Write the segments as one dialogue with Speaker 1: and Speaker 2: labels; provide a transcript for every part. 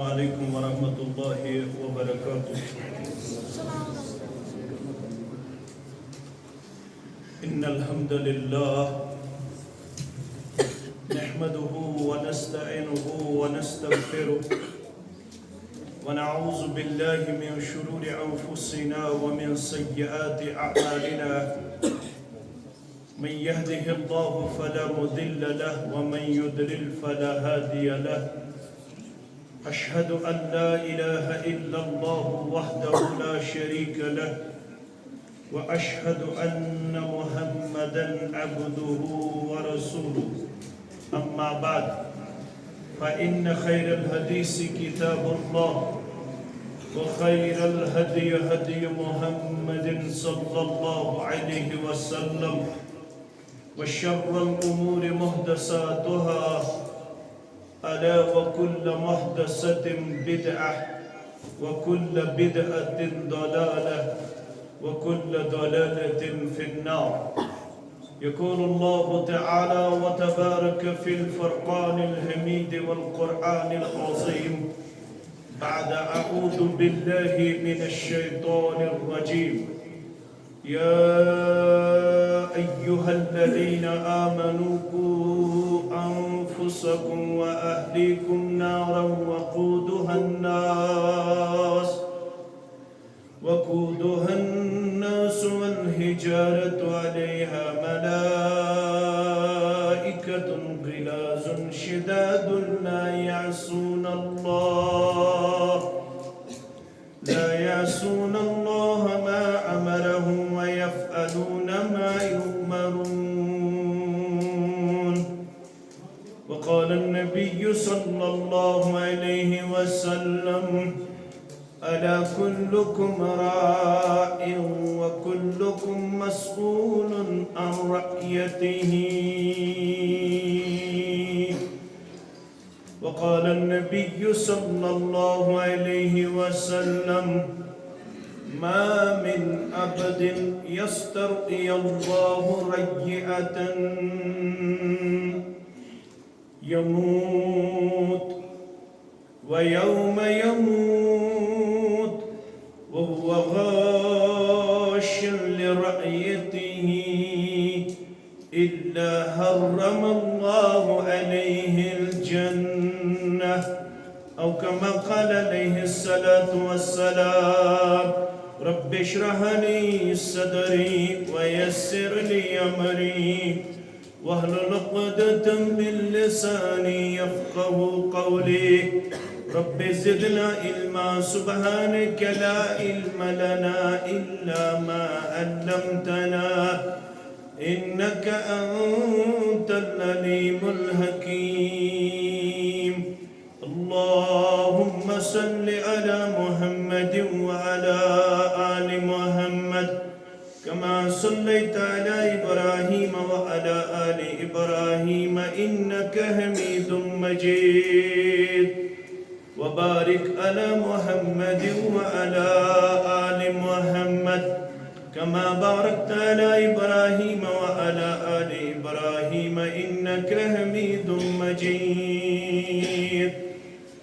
Speaker 1: السلام عليكم ورحمة الله وبركاته. إن الحمد لله نحمده ونستعينه ونستغفره ونعوذ بالله من شرور أنفسنا ومن سيئات أعمالنا. من يهده الله فلا مضل له ومن يضلل فلا هادي له. أشهد أن لا إله إلا الله وحده لا شريك له وأشهد أن محمدا عبده ورسوله. أما بعد فإن خير الحديث كتاب الله وخير الهدي هدي محمد صلى الله عليه وسلم وشر الأمور محدثاتها ألا وكل محدثة بدعة وكل بدعة ضلالة وكل ضلالة في النار. يقول الله تعالى وتبارك في الفرقان الحميد والقرآن العظيم بعد أعوذ بالله من الشيطان الرجيم. يا أيها الذين آمنوا قوا أنفسكم وأهليكم نارا وقودها الناس والحجارة عليها ملائكة غلاظ شداد لا يعصون الله ما أمرهم ويفعلون ما يؤمرون. وقال النبي صلى الله عليه وسلم ألا كلكم راع وكلكم مسؤول عن رعيته. وقال النبي صلى الله عليه وسلم ما من عبد يسترعي الله رعية يموت ويوم يموت وهو غاش لرعيته إلا حرم الله عليه الجنة أو كما قال عليه الصلاة والسلام. رب اشرح لي صدري ويسر لي أمري واحلل عقدة من لساني يفقه قولي. رب زدنا علما سبحانك لا علم لنا إلا ما علمتنا إنك أنت العليم الحكيم. اللهم صل على محمد وعلى آل محمد كما صليت على إبراهيم وعلى آل إبراهيم إنك حميد مجيد. وبارك على محمد وعلى آل محمد كما باركت على إبراهيم وعلى آل إبراهيم إنك حميد مجيد.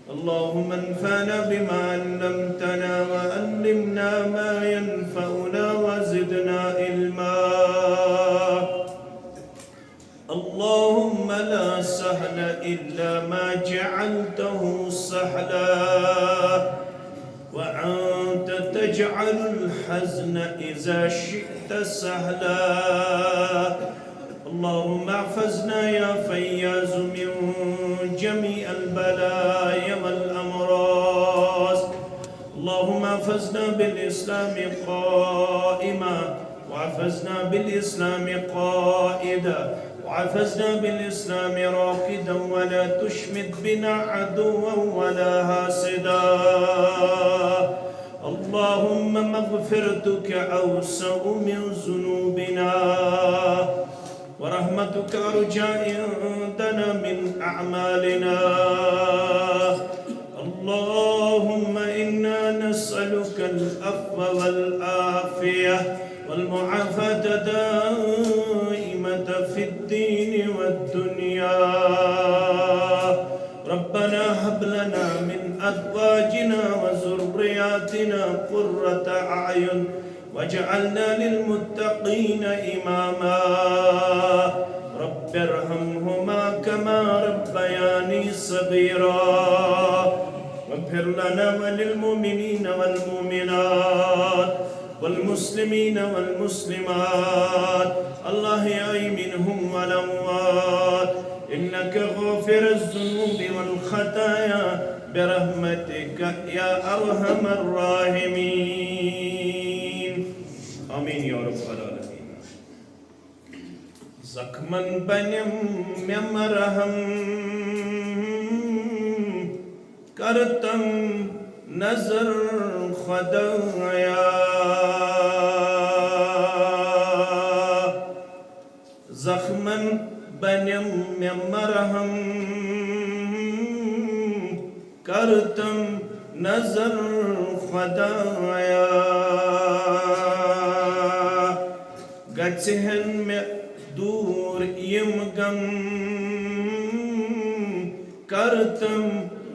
Speaker 1: اللهم انفعنا بما علمتنا وعلمنا ما ينفعنا وزدنا علما. اللهم لا سهل إلا ما جعلته سهلا وأنت تجعل الحزن إذا شئت سهلا. اللهم احفظنا يا فياض من جميع البلايا والأمراض. اللهم احفظنا بالإسلام قائما واحفظنا بالإسلام قائدا وحفظنا بالإسلام راقدا ولا تشمت بنا عدوا ولا حاسدا. اللهم مغفرتك أوسع من ذنوبنا ورحمتك أرجى عندنا من أعمالنا. اللهم إنا نسألك العفو والعافية والمعافاة دائمة في الدين والدنيا. ربنا هب لنا من أزواجنا وذرياتنا قرة أعين واجعلنا للمتقين إماما رب ارحمهما كما ربياني صغيرا واغفر لنا وللمؤمنين والمؤمنات والمسلمين والمسلمات الله يعي منهم والأموات إنك غافر الذنوب والخطايا برحمتك يا أرحم الراحمين آمين يا رب العالمين زخمن بنم مرهم کرتم نظر خدایا زخمن بنم مرہم کرتم نظر خدایا گچھن میں دور یم غم کرتم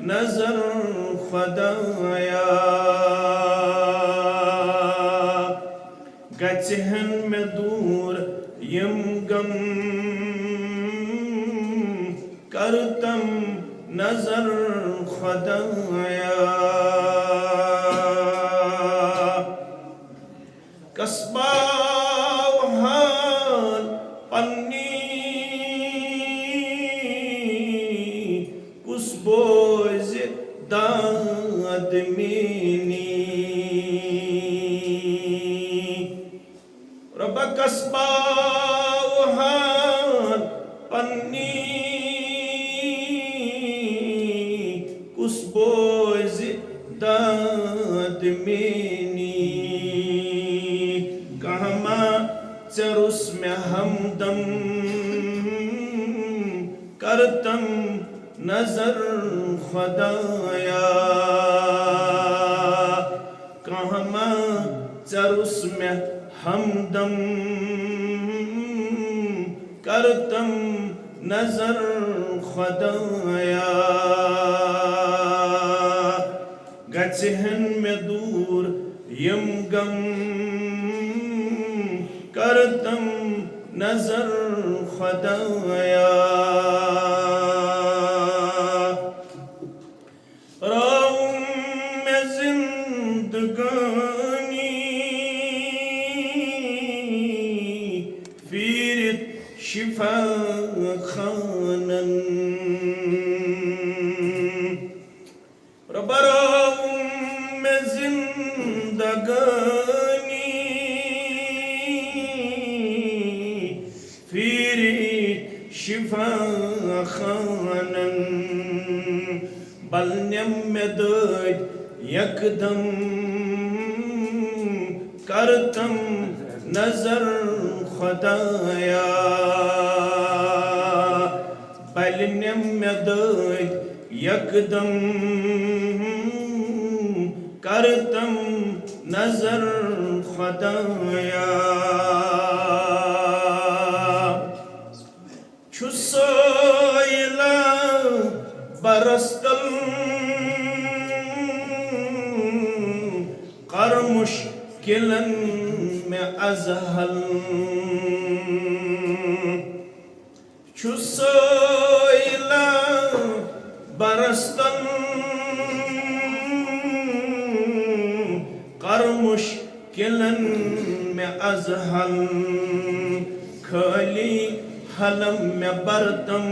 Speaker 1: نظر خدایا گچھن میں دور یم غم کرتم نظر خدایا قصبہ و حال پنی کس بوز داد مینی رب قصبہ و حال پنی کس بوز داد مینی کہما چرس میں ہمدم کرتم نظر خدایا کہما چرس میں ہمدم کرتم نظر خدایا گچھن میں دور یم غم کرتم نظر خدایا راؤں میں زندگانی فیرت شفا خانن رب راؤں میں زندگانی فیرت شفا خانن بلنم میں دج یکدم کرتم نظر خدایا بلنم میں دج یکدم کرتم نظر خدایا چھسائلہ برستل کر مشکلن میں ازحل چھسائلہ برستل کر مشکلن میں ازحل کھلی حلم میں برتم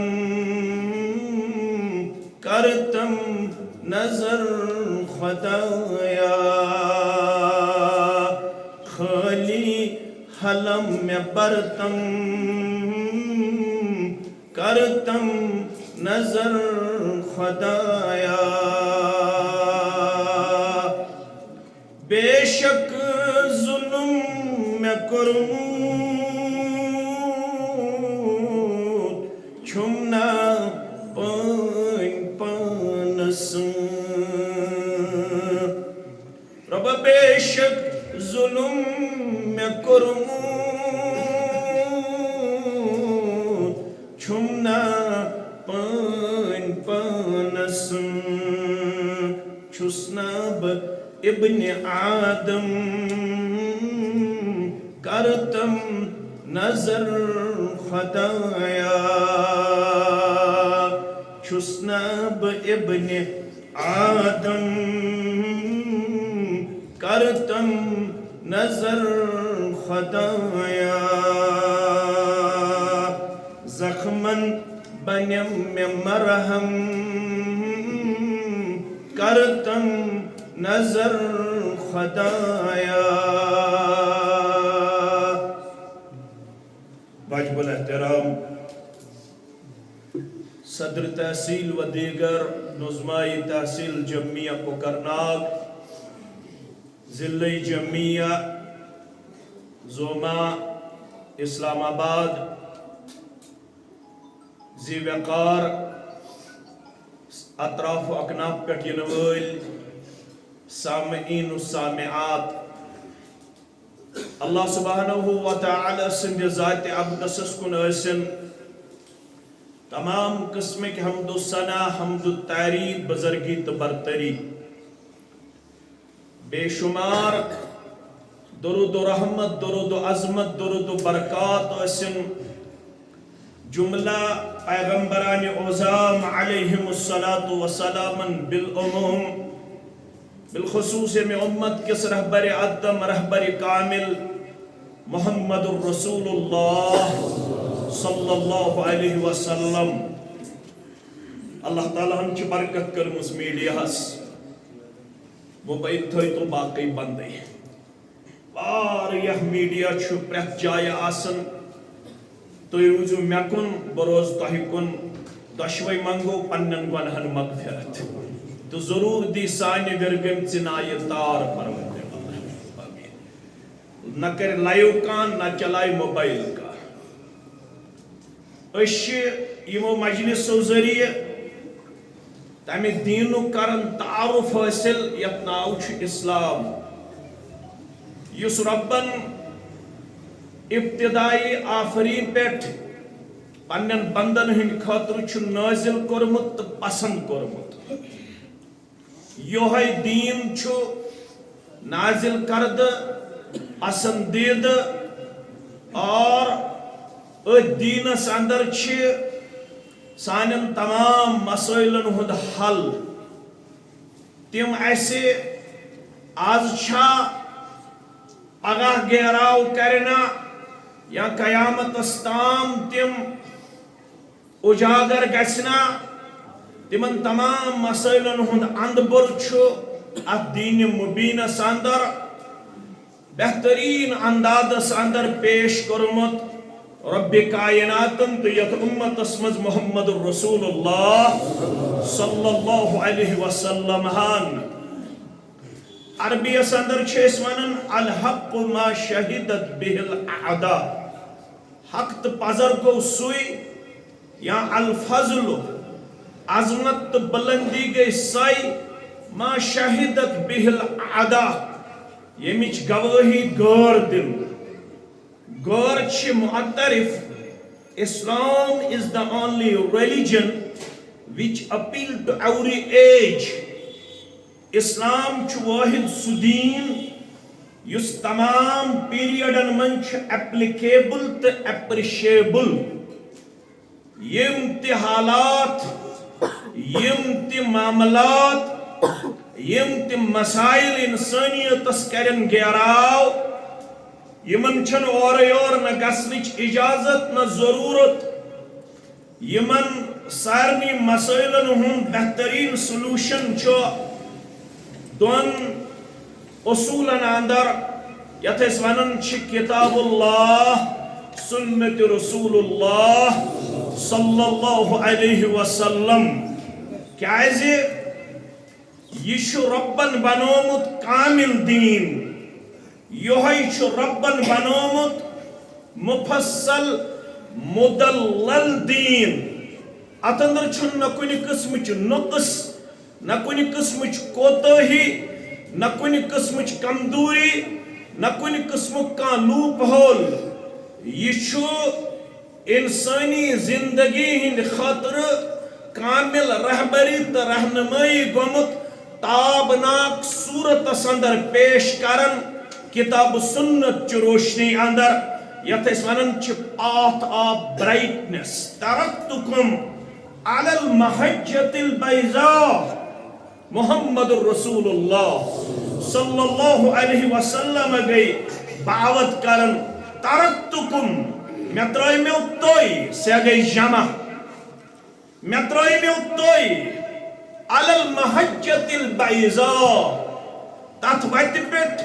Speaker 1: کرتم نظر خدایا خالی حلم میں برتم کرتم نظر خدایا بے شک ظلم میں کرمود چھمنا پانس رب بے شک ظلم میں کرمود چھمنا پانس چھسنب ابن آدم کرتم نظر خدایا چھسنب ابن آدم کرتم نظر خدایا زخمن بنیم میں مرہم کرتم نظر خدایا واجب الاحترام صدر تحصیل و دیگر نظمائی تحصیل جمعیہ کوکرناگ ضلع جمعیہ زوما اسلام آباد ذی وقار اطراف و اکناف پٹ ینوال سامعین و سامعات اللہ سبحانہ و تعالی سند ذات اقدس کن ٲسِن تمام قسم کے حمد و ثنا حمد و تعریف بزرگی تو برتری بے شمار درود و رحمت درود و عظمت درود و برکات ٲسِن جملہ پیغمبران اعظام علیہم الصلاۃ والسلام بالعموم بالخصوص میں امت کس رہبر عدم رہبر کامل محمد الرسول اللہ صلی اللہ علیہ وسلم اللہ تعالیٰ ہم چی برکت کرمس میڈیا ہس وہ بید تھوئی تو باقی بندے واریہ میڈیا چھو پریت جائے آسن تو روزو میں کن بروز تہی کن دشوئی منگو پنن گنہن مغفرت تو ضرور دی سانی ورگم چنائی تار پروردگار نہ کر لائیو کان نہ چلائی موبائل کا اشی یمو مجلس و ذریعہ تامی دینو کرن تعارف حاصل یتناو چھ اسلام یس ربن ابتدائی آفرین پیٹھ پنن بندن ہند خاطر چھ نازل کرمت پسند کرمت یہ دین چھ نازل کرد پسندید اور دینس اندر چھ سانن تمام مسائلن ہند حل تم ایسے آز چھا پگاہ گہراؤ کرنا یا قیامت استام تم اجاگر گسنا تمن تمام مسائلن ہند اندبر چھو ات دین مبین اندر بہترین انداز اندر پیش کرمت رب کائناتن تو یت امت اسمز محمد الرسول اللہ صلی اللہ علیہ وسلم ہان عربی اندر چھس ونن الحق ما شہدت به الاعداء حق تو پزر کو سوئی یا الفضل عظمت بلندی گئی سائی ما شہدت به الاعداء یمچ گواہی غور دن غور چھ معترف Islam is the only religion which appeal to every age. اسلام چھ واحد سدین یس تمام پیریڈن من چھ اپلیکیبل تو اپریشیبل یم تی حالات یم تی معاملات یم تی مسائل انسانیت کرن گیراو یمن چھن اور یور نہ گسنچ اجازت نہ ضرورت یمن سارنی مسائلن ہن بہترین سلوشن چھو دون اصولن اندر یتھس ونن چھ کتاب اللہ سنت رسول اللہ صلی اللہ علیہ وسلم کیازِ یہ چھ ربن بنومت کامل دین یہ چھ ربن بنومت مفصل مدلل دین اتندر چھن نہ کنی قسمچ نقص نہ کنی قسمچ کوتاہی نہ کنی قسمچ کمزوری نہ کنی قسمک کا لوپ ہول یہ چھو انسانی زندگی ہند خاطر کامل رہبری تو رہنمائی گومت تابناک صورت اندر پیش کرن کتاب سنت چ روشنی اندر یت اس ونن چھ پاتھ آف برائٹنس ترکتکم علی المحجۃ البیضاء محمد الرسول اللہ صلی اللہ علیہ وسلم گئی باوت کرن ترکتکم میں ترائی میں اتوئی سے گئی جمع میں ترائی میں اتوئی علی المحجۃ البیضاء تات ویت پیٹ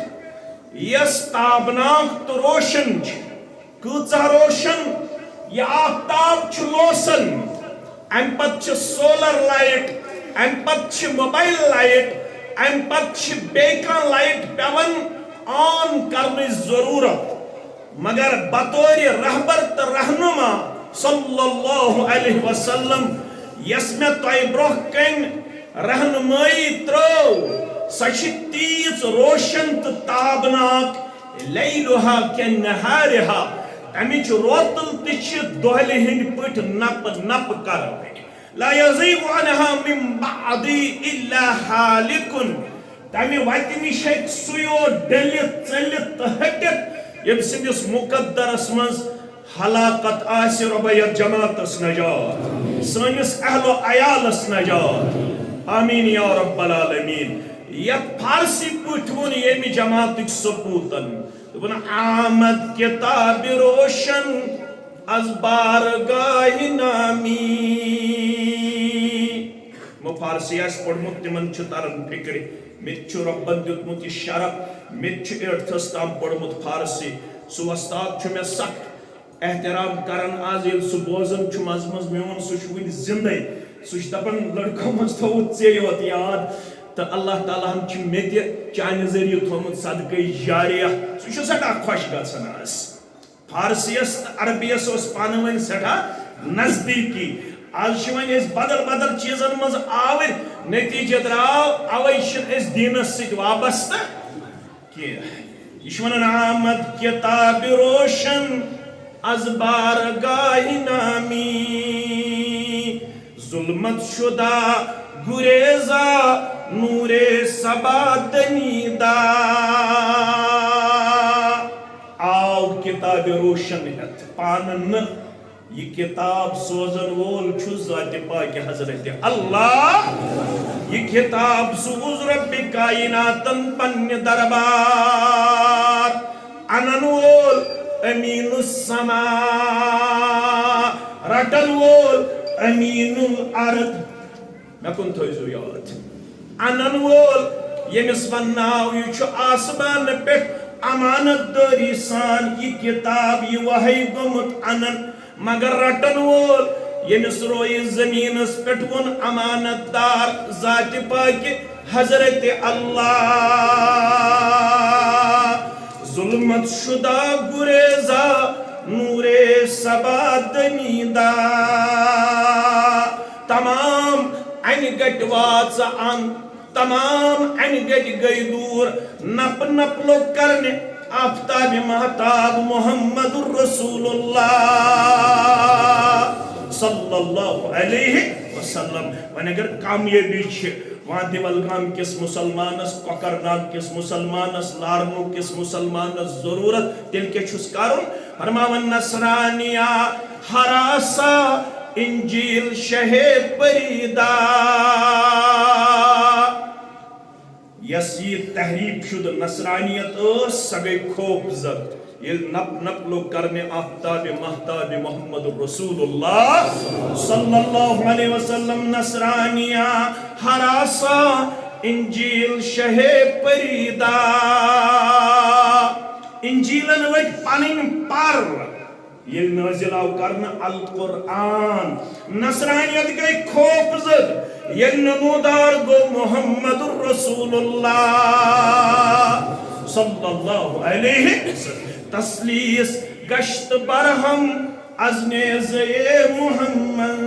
Speaker 1: یس تابناک تو روشن کچھ روشن یہ آفتاب چھ لوسن ام پت چھ سولر لائٹ ام پت چھ موبائل لائٹ ام پت چھ بیکان لائٹ پیون آن کرنے ضرورت مگر بطور رہبر تا رہنما صلی اللہ علیہ وسلم یس میں توائی بروہ کن رہنمائی ترو سچ تیز روشن تا تابناک لیلوہا کے نہارہا امیچ روتل تچ دوہلی ہند پٹ نپ نپ کر لا یزیب عنہا من بعدی الا حالکن تامی وائتنی شیخ سویو ڈلت چلت ہٹت یم سندس مقدر اسمز حلاقت آسی ربیت جماعت اس نجات سنس اہل و عیال اس نجات آمین یا رب العالمین یک فارسی پوٹھون یمی جماعت ایک سپوتن آمد کتاب روشن از بارگاہ نامی مو فارسی اس پڑھمت تمن چھ ترن فکر مت چھ ربن دیتمت یہ شرف مت چھ ارتھستان پڑھمت فارسی سو استاد چھ میں سخت احترام کرن آز یل سو بوزن چھ مز میون سو چھ ون زندے سو چھ دپن لڑکو مز تھوت ژے یوت یاد تو اللہ تعالیٰ ہم چھ میں تہ چانہ ذریعہ تھومت صدقہ جاریہ سو چھ سٹھا خوش گژھان آز فارسیس عربیس اس پانوین سٹھا نزدیکی آج چھ وۄنۍ أسۍ بدل بدل چیزن مز آور نتیجہ درٛاو اوے چھنہٕ أسۍ دیٖنس سۭتۍ وابستہٕ کینٛہہ یہ چھ ونان آمد کتاب روشن از بارگاہ نامی ظلمت شدہ گریزا نور سبا دنیدا آو کتاب روشن ہت پانن یہ کتاب سوزن وول چھو ذات پاک حضرت اللہ یہ کتاب سوز رب کائناتن پن دربار انن وول امین السما رٹن وول امین الارض میں کن تھوئیزو یاد انن وول یمس ونناو یہ چھو آسمان پیٹ امانت داری سان یہ کتاب یہ وحی گمت انن مگر رٹن وول یمس روئی زمین اس پیٹ ون امانت دار ذات پاک حضرت اللہ ظلمت شدہ گریزا نور سبا دنیدا تمام این گٹ واچ ان تمام این گٹ گئی دور نپ نپ لو کرنے آفتاب مہتاب محمد الرسول اللہ صلی اللہ علیہ وسلم ون اگر کامیابی چھ وہاں دیولگام کس مسلمانس کوکرناگ کس مسلمانس لارنو کس مسلمانس ضرورت تیل کے چھس کارون فرماون نصرانیہ حراسا انجیل شہ پریدا یس یہ تحریب شد نصرانیت سگئی خوف زد یہ نپ نپ لو کرنے آفتاب مہتاب محمد رسول اللہ صلی اللہ علیہ وسلم نصرانیہ حراسا انجیل شہ پریدا انجیلن ویٹ پانین پر یہ نازل آو کرنا القرآن نصرانیت گئی خوف زد یہ نمودار گو محمد الرسول اللہ صلی اللہ علیہ وسلم تسلیس گشت برہم از نیزے محمد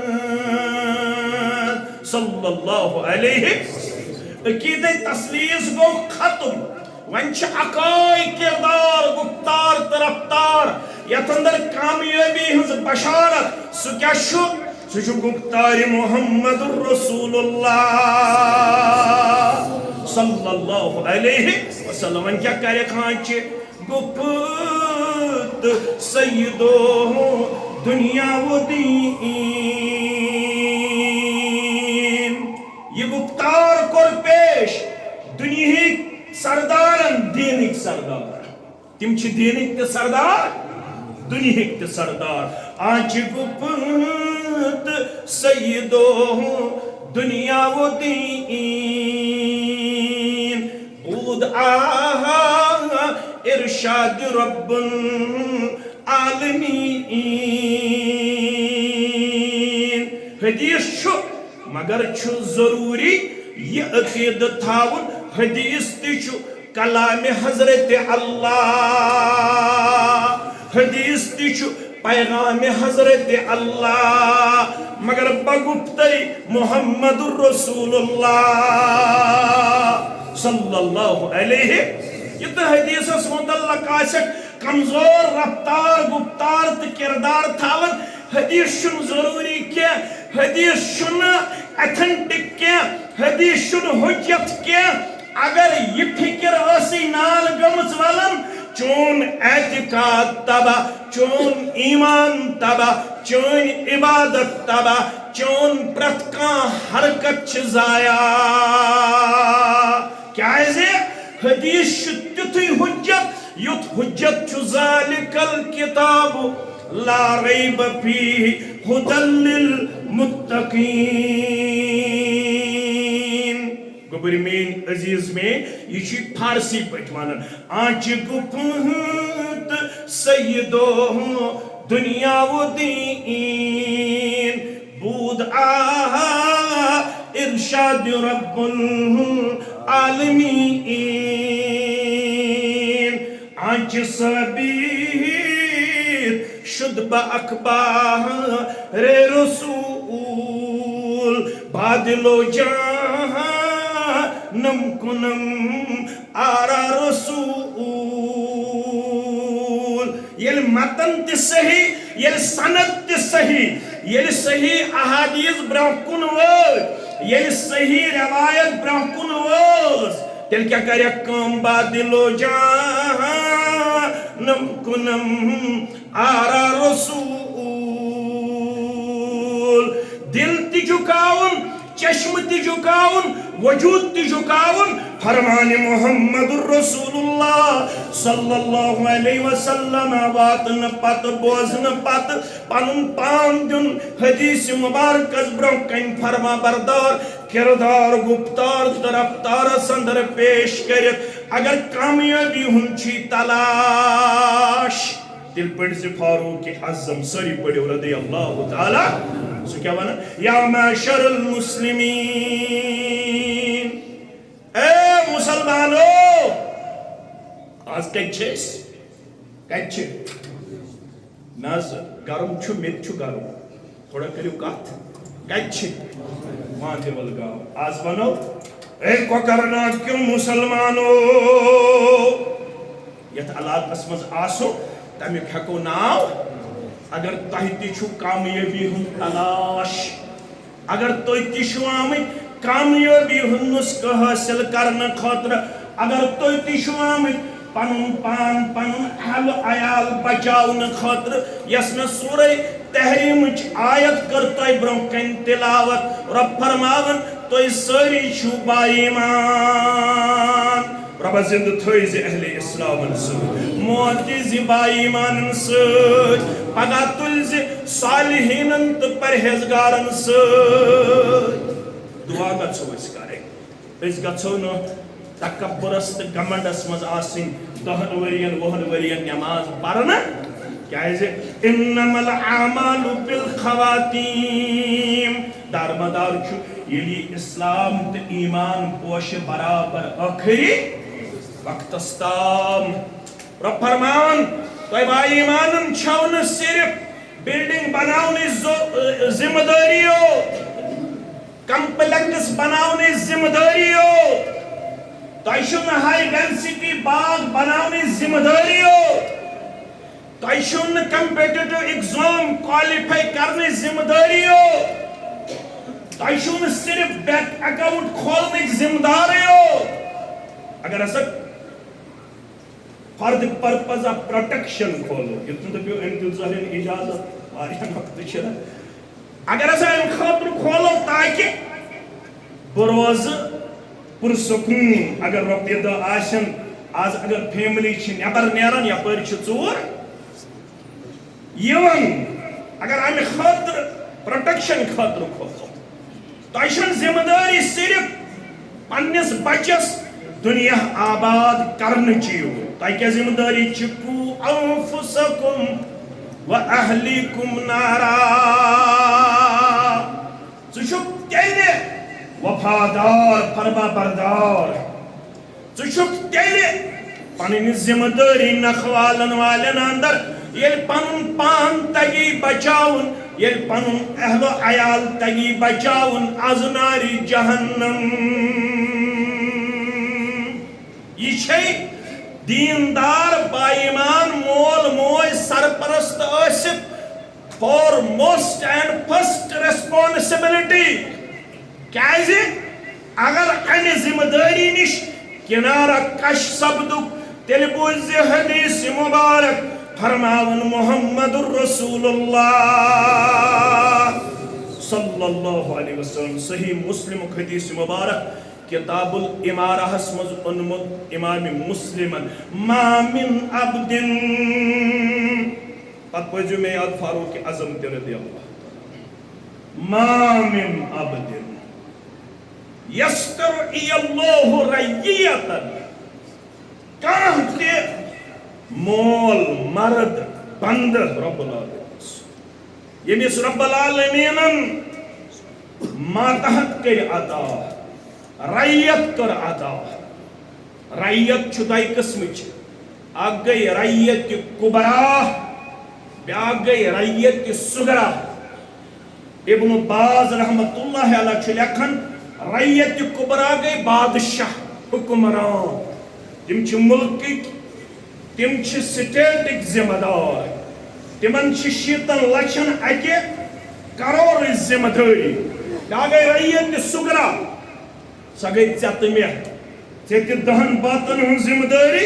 Speaker 1: صلی اللہ علیہ وسلم عقید تسلیس گو ختم ونچ اکائی کردار گفتار طرفتار یت اندر کامیابی ہنز بشارت سو کیا شو سو گفتار محمد الرسول اللہ صلی اللہ علیہ وسلم ون کیا کرے کھانچے گفت سیدو دنیا و دین یہ گفتار کر پیش دنیاہک سردارن دینک سردار تم چھ دینک تے سردار دنیاہک تے سردار آج گفت سیدو دنیا و دین بود آہا ارشاد رب العالمین حدیث چھو مگر چھو ضروری یہ عقید تھاون حدیث تی چھو کلام حضرت اللہ حدیث تی چھو پیغام حضرت اللہ مگر بگفتے محمد الرسول اللہ صلی اللہ علیہ یہ تو حدیث اس متعلق آسک کمزور رفتار گفتار تو کردار تھاون حدیث شن ضروری کیا حدیث شن ایتھنٹک کیا حدیث شن حجت کیا اگر یہ فکر اسی نال گمز ولن چون اعتقاد تبا چون ایمان تبا چون عبادت تبا چون پرتکان حرکت چزایا کیا ہے حدیث شتتی حجت یت حجت چو ذالک الکتاب لا ریب فیہ ھدی للمتقین گوبر مین عزیز میں یہ چی فارسی پٹ وانن آنچ گفت سیدو دنیا و دین بود آہا ارشاد رب العالمین آنچ سبیر شد با اخبار رسول بادلو جہنم کنم آرا رسول یل متن تی صحیح یل سند تی صحیح یل صحیح احادیث برانکن ورد یل صحیح روایت برانکن ورد تیل کیا کریا کم بادلو جہنم کنم آرا رسول دل تی جھکاون چشم تی جھکاون وجود تی جھکاون فرمان محمد الرسول اللہ صلی اللہ علیہ وسلم واتن پت بوزن پت پنن پان دن حدیث مبارک از برونکن فرما بردار کردار گفتار رفتار سندر پیش کرت اگر کامیابی ہنچی تلاش دل پڑھ سے فاروق اعظم سری پڑھے رضی اللہ تعالی سو کیا وانا یا معاشر المسلمین اے مسلمانو آج کچھس کچھ ناز گرم چھو میت چھو گرم تھوڑا کریو کات کچھ وہاں دے والگاو آج بنو اے کو کرنا کیوں مسلمانو یت علاق اسمز آسو تمیک حکو ناو اگر تہتی چھو کامیابی ہن تلاش اگر تہتی چھو آمد کامیابی ہن نسخہ حاصل کرنا خاطر اگر تہتی چھو آمد پنن پان پنن اہل عیال بچاون خاطر یسن سورہ تحریم آیت کرتائی برونکن تلاوت رب فرماون تو ساری چھو با ایمان رب زند تھوئیز اہل اسلام سوچ معتز با ایمان سوچ پگا تلز صالحین تو پرہزگارن سوچ دعا گچھو اس کریں اس گچھو نو تکبرست گمنڈس مز آسن دہن ورین وہن ورین نماز پڑھنا کیا ہے انما الاعمال بالخواتیم دار مدار چھو یلی اسلام تے ایمان پوش برابر آخری وقت استام رب فرمان تو با ایمانن چھون صرف بلڈنگ بناونی ذمہ داریو کمپلیکس بناونی ذمہ داریو تائشون ہائی ڈینسٹی باغ بناونی ذمہ داریو تائشون کمپیٹیٹو ایگزام کوالیفائی کرنے ذمہ داریو تائشون صرف بینک اکاؤنٹ کھولنے ذمہ داریو اگر ہسا for the purpose of protection کھولو یتن دپیو ام دل اجازت واریاہ وقت چھنا اگر ہسا ام خاطر کھولو تاکہ بہ روز پرسکون اگر رۄپیہِ دہ آسن آز اگر فیملی چھ نٮ۪بر نیران یپٲرۍ چھ ژوٗر یِوان اگر امہِ خٲطرٕ پروٹیکشن خٲطرٕ کھولو تۄہہِ چھنہٕ ذمہٕ دٲری صرف پننس بچس دنیا آباد کرنٕچی یوت تۄہہِ کیٛاہ ذمہٕ دٲری چھِ قُوا انفسکم واہلیکم نارا ژٕ چھُکھ تیٚلہِ وفادار فرما بردار ژٕ چھُکھ تیٚلہِ پنٕنۍ ذمہٕ دٲری نکھوالن والٮ۪ن اندر ییٚلہِ پنُن پان تگی بچاوُن ییٚلہِ پنُن اہل و عیال تگی بچاوُن از نارِ جہنم یہ چھے دیندار بائیمان مول موج سرپرست ٲسِتھ foremost and first responsibility کیازِ اگر امہِ ذمہٕ دٲری نِش کنارہ کش سپدُک تیٚلہِ بوٗزِ حدیث مبارک فرماون محمد رسول اللہ صلی اللہ علیہ وسلم صحیح مسلم حدیث مبارک کتاب الامارہ مز اونمت امام مسلمن ما من عبد پتہ پٔرزیو مےٚ یاد فاروق اعظم تہِ رضی اللہ ما من عبد یسترعی اللہ رعیتن کانٛہہ تہِ مول مرد بند رب العالمین ییٚمِس رب العالمینن ماتحت کٔرۍ عطا رعیت کر عطا رعیت چھُ دۄیہِ قٕسمٕچ اکھ گٔے رعیت کُبرا بیٛاکھ گٔے رعیت صغرا ابن باز رحمت اللہ علیہ چھُ لیکھان رعیت کُبرا گٔے بادشاہ حکمران تِم چھِ مُلکٕکۍ تِم چھِ سٹیٹٕکۍ ذمہٕ دار تِمن چھِ 70 لچھن اکہِ کرورٕچ ذمہٕ دٲری بیٛاکھ گٔے رعیت صغرا سۄ گٔے ژےٚ تہٕ مےٚ ژےٚ تہِ 10 بٲژن ہٕنٛز ذمہٕ دٲری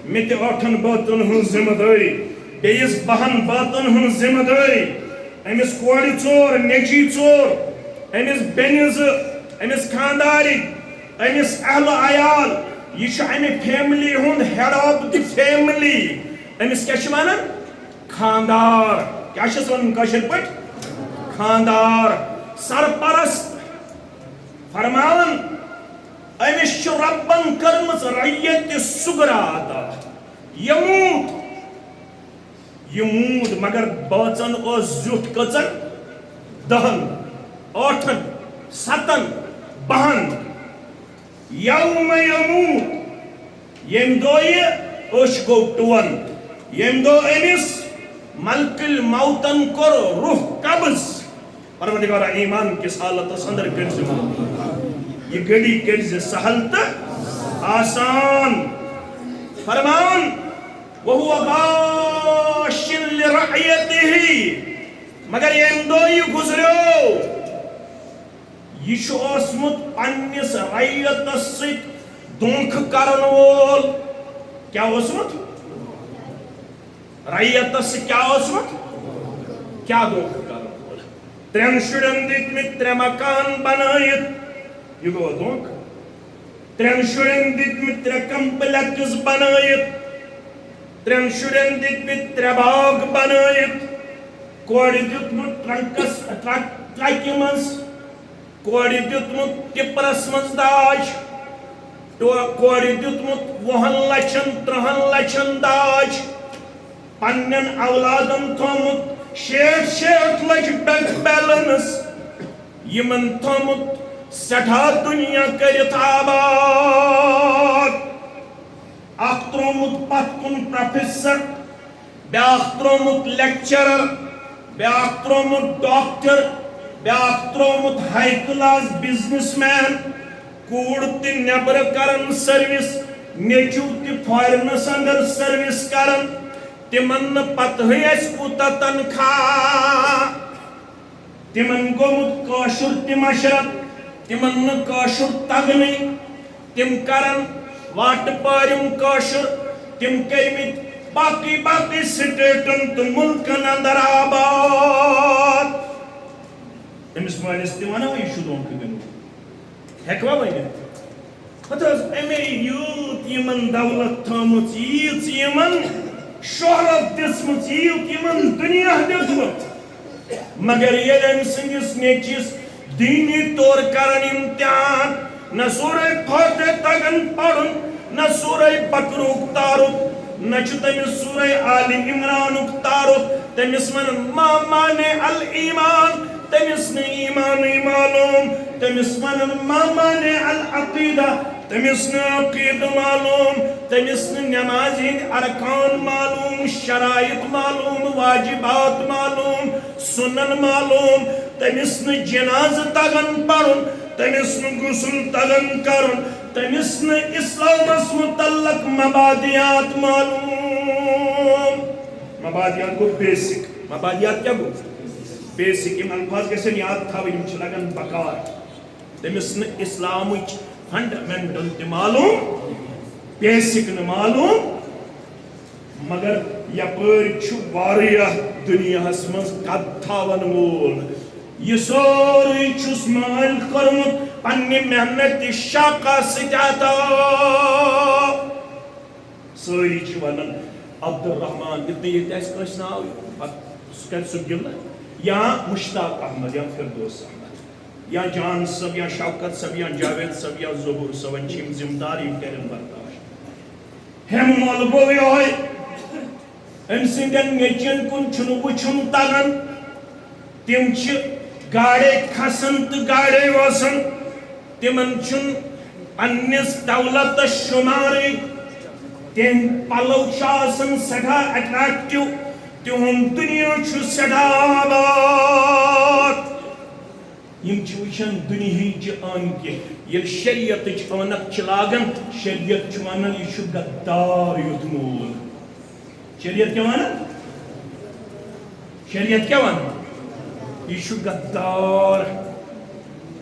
Speaker 1: مےٚ تہِ 8 بٲژن ہٕنٛز ذمہٕ دٲری بیٚیِس 10 بٲژن ہٕنٛز ذمہٕ دٲری أمِس کورِ 4 نیٚچی 4 أمِس بیٚنہِ 2 أمِس خانٛدارِکۍ أمِس اہل عیال یہ چھُ امہِ فیملی ہُنٛد ہیڈ آف دی فیملی أمِس کیٛاہ چھِ ونان خانٛدار کیٛاہ چھِس ونان کٲشِر پٲٹھۍ خانٛدار سرپرست فرماون أمِس چھُ ربن کٔرمٕژ رعیت صغرا عطا یہِ موٗد مگر بٲژن اوس زیُٹھ کٔژن 10 8 7 12 یوم یموت ییٚمہِ دۄہ یہِ أچھ گوٚو ٹون ییٚمہِ دۄہ أمِس ملکل موتن کوٚر روح قبض پروردگارا ایمان کِس حالتس اندر کٔرزِ یہ گھڑی کرز سہل تہٕ آسان فرمان وهو غاش لرعیته مگر ییٚمہِ دۄہ یہِ گُزریو یہ چھُ اوسمُت پننس رعیتس سۭتۍ دھونکھٕ کرن وول کیٛاہ اوسمُت رعیتس سۭتۍ کیٛاہ اوسمُت کیٛاہ دھونکھٕ کرن وول 3 شُرٮ۪ن دِتمٕتۍ 3 مکان بنٲیِتھ یہ گوٚو دھونکھٕ 3 شُرٮ۪ن دِتمٕتۍ 3 کمپلیکس بنٲیِتھ 3 شُرٮ۪ن دِتمٕتۍ 3 باغ بنٲیِتھ کورِ دیُتمُت ٹرکہِ منٛز کورِ دیُتمُت ٹِپرس منٛز داج کورِ دیُتمُت 20 لچھن 30 لچھن داج پننٮ۪ن اولادن تھوٚومُت 60 لچھ بینک بیلنس یِمن تھوٚومُت سٮ۪ٹھاہ دُنیا کٔرِتھ آباد اکھ ترٛوومُت پتھ کُن پروفیسر بیٛاکھ ترٛوومُت لیکچرر بیٛاکھ ترٛوومُت ڈاکٹر بیٛاکھ ترٛوومُت ہاے کلاس بزنس مین کوٗر تہِ نٮ۪برٕ کران سٔروِس نیٚچوٗ تہِ فارِنس اندر سٔروِس کران تِمن نہٕ پتہٕے آسہِ کوٗتاہ تنخواہ تِمن گوٚمُت کٲشُر تہِ مشرف تِمن نہٕ کٲشُر تگنٕے تِم کران واٹ پارم کاشر تم کٔرمٕتۍ باقی سٹیٹن تو ملکن اندر آباد امس مالس تہ ونو یہ دھوکہ دنو ہیکوا ونت پتہ امے یوت یمن دولت تھٲمٕژ ییٖژ یمن شہرت دِژمٕژ ییٖژ یمن دنیا دِژمٕژ مگر ییٚلہِ أمۍ سٕنٛدِس نیٚچوِس دینی طور کرن امتحان نہ سورہ فاتح تگن پرن نہ سورہ بقرُک تارُک نہ چھُ تٔمِس سورہ آل عمرانُک تارُک تٔمِس ونن ما مانے الایمان تٔمِس نہٕ ایمانٕے معلوم تٔمِس ونن ما مانے العقیدہ تٔمِس نہٕ عقیدہ معلوم تٔمِس نہٕ نماز ہٕنٛدۍ ارکان معلوم شرائط معلوم واجبات معلوم سنن معلوم تٔمِس نہٕ جنازٕ تگن پرُن تٔمِس نہٕ غسل تگن کرُن تٔمِس نہٕ اسلامس متعلق مبادیات معلوم مبادیات گو بیسک مبادیات کیا گو بیسک یم الفاظ گژھن یاد تھاوٕنۍ یم چھِ لگان بکار تٔمِس نہٕ اسلامٕچ فنڈامنٹل تہِ معلوم بیسک نہٕ معلوم مگر یپٲرۍ چھُ واریاہ دُنیاہس منٛز قد تھاون وول یہ سورُے چھُس مٲلۍ کوٚرمُت پننہِ محنت شاقہ سۭتۍ عطا سٲری چھِ ونان عبدالرحمان یُتھ نہٕ ییٚتہِ آسہِ کٲنٛسہِ ناو پتہٕ سُہ کرِ سُہ گِلہٕ یا مشتاق احمد یا فردوس احمد یا جان صٲب یا شوکت صٲب یا جاوید صٲب یا ظہور صٲب وۄنۍ چھِ یِم ذمہٕ دار یِم کرن برداشت ہیٚمہٕ مول گوٚو یِہوٚے أمۍ سٕنٛدٮ۪ن نیٚچوٮ۪ن کُن چھُنہٕ وٕچھُن تگان تِم چھِ گاڑے کھسان تہٕ گاڑے وسان تِمن چھُنہٕ پننِس دولتس شُمارٕے تِہنٛدۍ پلو چھِ آسان سٮ۪ٹھاہ اٹریکٹِو تِہُنٛد دُنیا چھُ سٮ۪ٹھاہ آباد یم چھِ وٕچھان دُنہِچہِ ٲنکہِ ییٚلہِ شریعتٕچ ٲنک چھِ لاگان شریعت چھُ ونان یہِ چھُ غدار یُتھ مول شریعت کیٛاہ ونان شریعت کیٛاہ ونان یہ چھُ غدار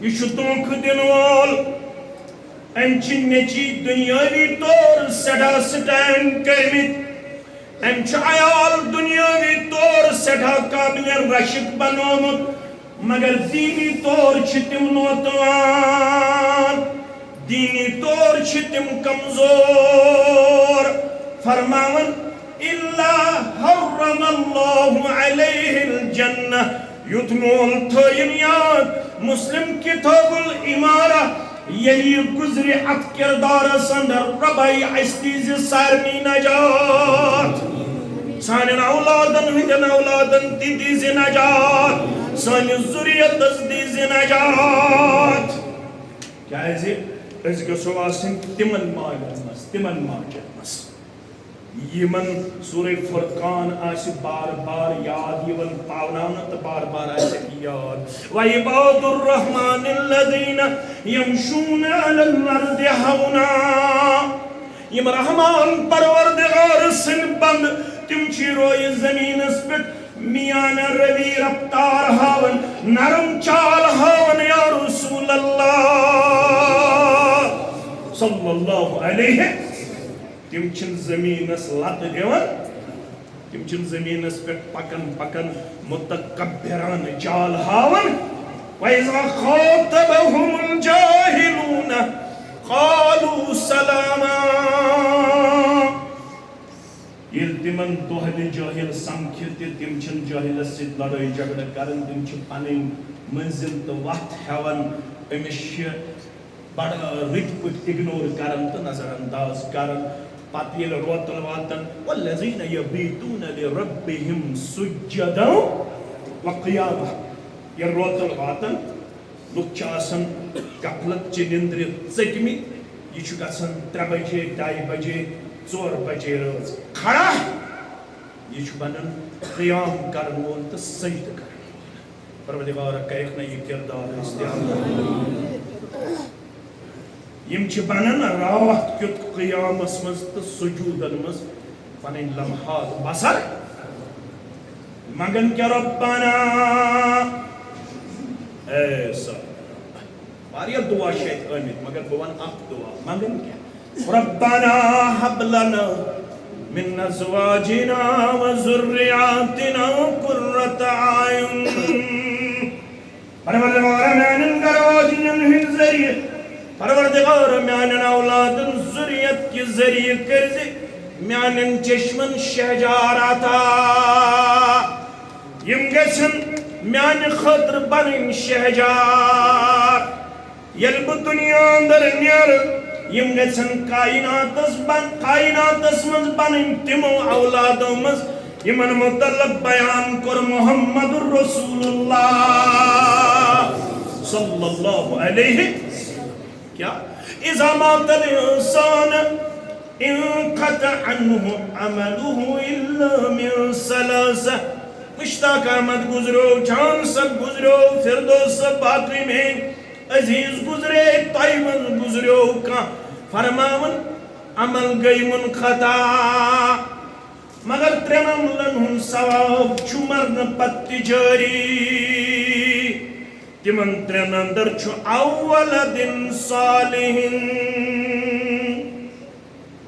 Speaker 1: یہ چھُ دھوکہٕ دِنہٕ وول أمۍ چھِ نیٚچی دُنیٲوی طور سٮ۪ٹھاہ سٹینڈ کٔرمٕتۍ أمۍ چھُ عیال دُنیٲوی طور سٮ۪ٹھاہ قٲبلِ رشک بنومُت مگر دینی طور چھِ تِم نوتوان دینی طور چھِ تِم کمزور فرماون اِلا حرم اللہ علیہ الجنہ یُتھ مول تھٲیِن یاد مسلم کتاب العمارہ ییٚلہِ یہِ گُزرِ اتھ کردارس اندر رۄبے اسہِ دیٖزِ سارنٕے نجات سانٮ۪ن اولادن ہٕنٛدٮ۪ن اولادن تہِ دیٖزِ نجات سٲنِس ذُریتس دیٖزِ نجات کیٛازِ أسۍ گژھو آسٕنۍ تِمن مالٮ۪ن منٛز تِمن ماجن منٛز یمن سورہ فرقان آسہِ بار بار یاد یِوان پاوناونہٕ تہٕ بار بار آسہِ یاد وعباد الرحمن الذین یمشون علی الارض ہونا یم رحمان پروردگار سٕنٛدۍ بنٛد تِم چھِ رویہِ زمیٖنس پٮ۪ٹھ میانہ روی رفتار ہاون نرم چال ہاون یا رسول اللہ صلی اللہ علیہ تم چھن زمینس لت دیوان تم چھن زمینس پہ پکن پکن متکبران چال ہاون وَإِذَا خَاطَبَهُمُ الْجَاهِلُونَ قَالُوا سَلَامًا یل تمن دہل جاہل سمکھِ تہِ تم چھن جاہلس سۭتۍ لڑٲے جھگڑٕ کران تم چھِ پنٕنۍ منزل تہٕ وتھ ہٮ۪وان أمِس چھِ بڑٕ رٕتۍ پٲٹھۍ اِگنور کران تہٕ نظر انداز کران پتہٕ ییٚلہِ روتل واتن وَالَّذِينَ يَبِيتُونَ لِرَبِّهِمْ سُجَّدًا وَقِيَامًا ییٚلہِ روتل واتن لُکھ چھِ آسان غفلت چہِ نِندرِ ژٔکمٕتۍ یہِ چھُ گژھان 3 بجے 2 بجے 4 بجے رٲژ کھڑا یہ چھُ بنان قیام کرن وول تہٕ سجدٕ کرن وول پروردگارا کٔرِکھ نہٕ یہِ کردار استعمال یم چھِ بنان رات کیُتھ قیامس منٛز تہٕ سجوٗدن منٛز پنٕنۍ لمحات بسر منگن کیا ربنا اے سا واریاہ دعا چھِ اتہِ آمٕتۍ مگر بہٕ ونہٕ اکھ دعا منگن کیا ربنا هب لنا من ازواجنا وذرياتنا قرة اعين پروردگار میانن گروجن ہن ذریعہ پروردگار میانن اولادن ذریت کی ذریعہ کرز میانن چشمن شہجاراتا یم گژھن میان خاطر بنن شہجار یل بہ دنیا اندر نیر یم گژھن کائناتس مز بنن تمو اولادو مز یمن متعلق بیان کر محمد رسول اللہ صلی اللہ علیہ کیا اذا مات الانسان انقطع عنه عمله الا من ثلاثه مشتاق احمد گزرو جان سب گزرو فردوس باقی میں عزیز گزرے طیب گزرو کا فرماون عمل گئی منقطع مگر ترین عملن ہن ثواب چھو مرن پت جاری تمن ترین اندر چھو اولد صالح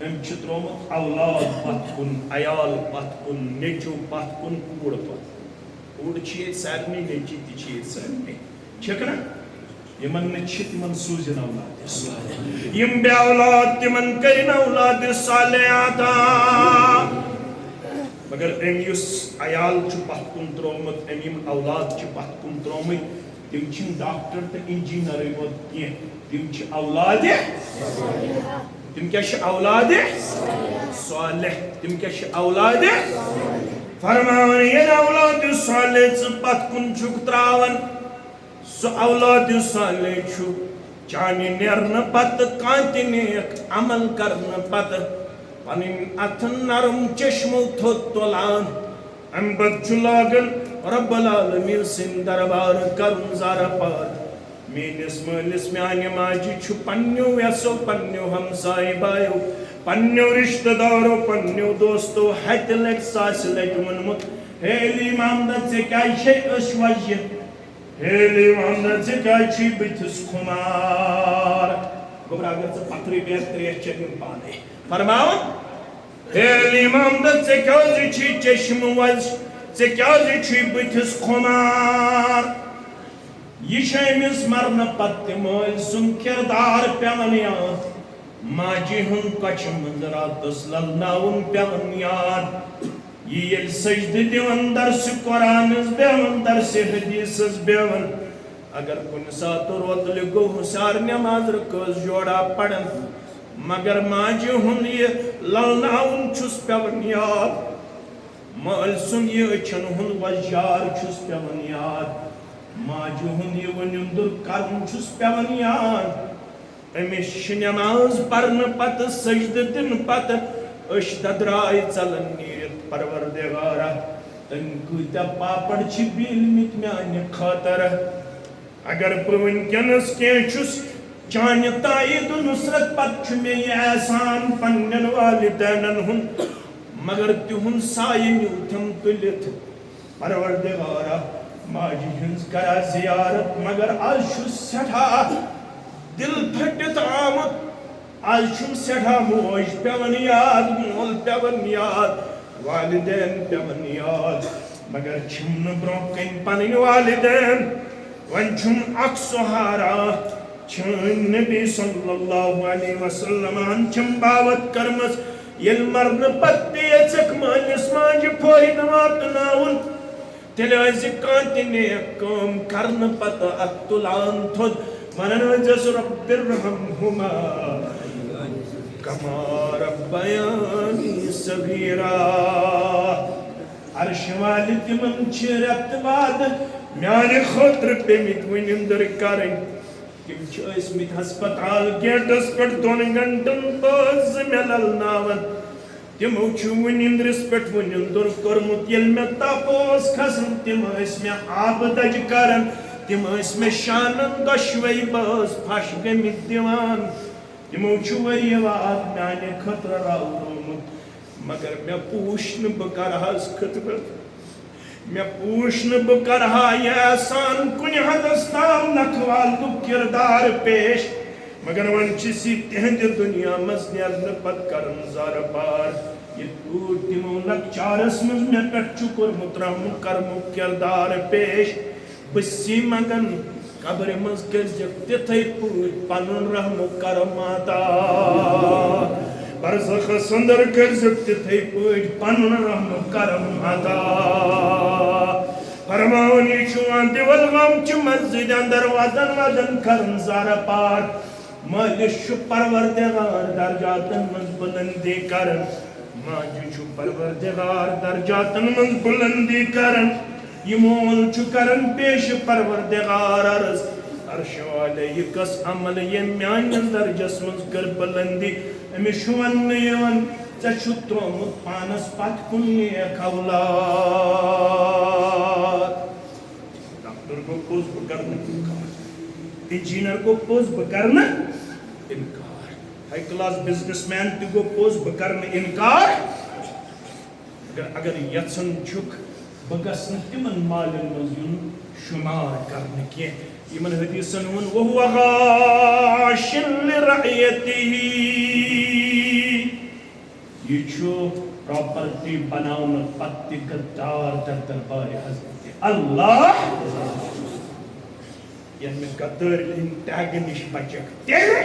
Speaker 1: ام چھ ترومت اولاد پت کن عیال پت کن نیچو پت کن کوڑ پت کوڑ چیت سارنی نیچی تی چیت سارنی چھکنا یمن نچھ تمن سوزن اولاد یم بے اولاد تمن کرن اولاد صالحاتا مگر ام یس عیال چھ پت کن ترومت ام اولاد چھ پت کن ترومت تم چھ ڈاکٹر تو انجینئر یوت کی تم چھ اولاد تم کیا چھ اولاد صالح تم کیا چھ اولاد فرماون یہ اولاد صالح چھ پت کن چھک تراون سو اولاد صالح چھو چانی نیرن پت کانتی نیک عمل کرن پت پنن اتن نرم چشمو تھوت تولان ام بچو لاگن رب العالمین سن دربار کرن زارا پار مینس مالس میانی ماجی چھو پنیو ویسو پنیو ہمسائی بایو پنیو رشتہ دارو پنیو دوستو حت لگ ساس لگ منمت ہیلی مامدت سے کیا شے اس وجہ ہیلی مامدت سے کیا چی بتس خمار گبرا اگر سے پتری بیتری چکن پانے فرماؤن ہیلی مامدت سے کیا چی چشم وز سے کیا چی بتس خمار یہ شیمس مرن پت مول سن کردار پیون یاد ماجی ہن کچھ منظرات اسلل ناون پیون یاد یہ یل سجد دیون درس قرآنز بیون درس حدیثز بیون اگر کن سات روت لگو حسار نماز رکوز جوڑا پڑن مگر ماجی ہن یہ للناون چھس پیون یاد مال سن یہ اچھن ہن وجار چھس پیون یاد ماجی ہن یہ ونندر کرن چھس پیون یاد امیش نماز پرن پت سجد دن پت اشت درائی چلن نیرت پروردگارا تن کوتا پاپڑ چھ بیلمت میانی خاطر اگر پرون کنس کین چھس چانی تائید نصرت پت چھ میں احسان پنن والدینن ہن مگر تہن سائن یوتھم تلت پروردگارا ماجی ہنز کرا زیارت مگر آج چھس سٹھا دل پھٹت آمد آج چھم سٹھا موج پیون یاد مول پیون یاد والدین پیون یاد مگر چھم نبرو کن پنن والدین ون چھم اک سہارا چھن نبی صلی اللہ علیہ وسلم ان چھم باوت کرمس یل مرن پتی چک مانس مانج پوید واتناون تیل کانتی نیک کام کرن پتا اتلان تھود ونن جس رب الرحمہما کما ربیانی صغیرا عرش والی تمن چرت بعد میانی خطر پیمت ونندر کرن تم چھ اسمت ہسپتال گیٹس پر 2 گھنٹن باز ملل ناون تمو چھ ونندرس پٹ ونندر کرمت یل میں تاپوس کھسن تم اس میں آب دج کرن تم اس میں شانن دشوئی باز پھش گمت دیوان تمو چھ وری واد میانے خطر راورمت مگر میں پوشن بکرہاز خطرت میں پوشن بکرہا یہ احسان کن حدستان نکوال دو کردار پیش مگر ون چسی تہند دنیا مز نیرن پت کرن زار پار یہ پور تمو لکچارس مز میں پٹ چکر مترہم کرم کردار پیش بسی مگن قبر مز کرزک تتھے پوت پنن رحم کرم عطا برزخ سندر کرزک تتھے پوت پنن رحم کرم عطا فرماونی چوان دیول غم چھ مسجد اندر ودن ودن کرن زار پار مالش چھ پروردگار درجاتن مز بلندی کرن ماجی چھ پروردگار درجاتن مز بلندی کرن یہ مول چھ کرن پیش پروردگار عرض عرش والے یہ کس عمل یہ میان درجس مز کر بلندی امیش ون نیون چھ ترومت پانس پت کنی اولاد ڈاکٹر کو پوز بکرنا انکار انجینئر کو پوز بکرنا انکار ہائی کلاس بزنس مین تی کو پوز بکرنا انکار اگر یتسن چھک بگسن تمن مالن مزیون شمار کرنے کی یمن حدیثن ون وہو غاشن لرعیتی یہ چھو پراپرٹی بناؤن پتی قدار در دربار حضرت اللہ یعنی میں قدر ان ٹیگ نش بچک تیرے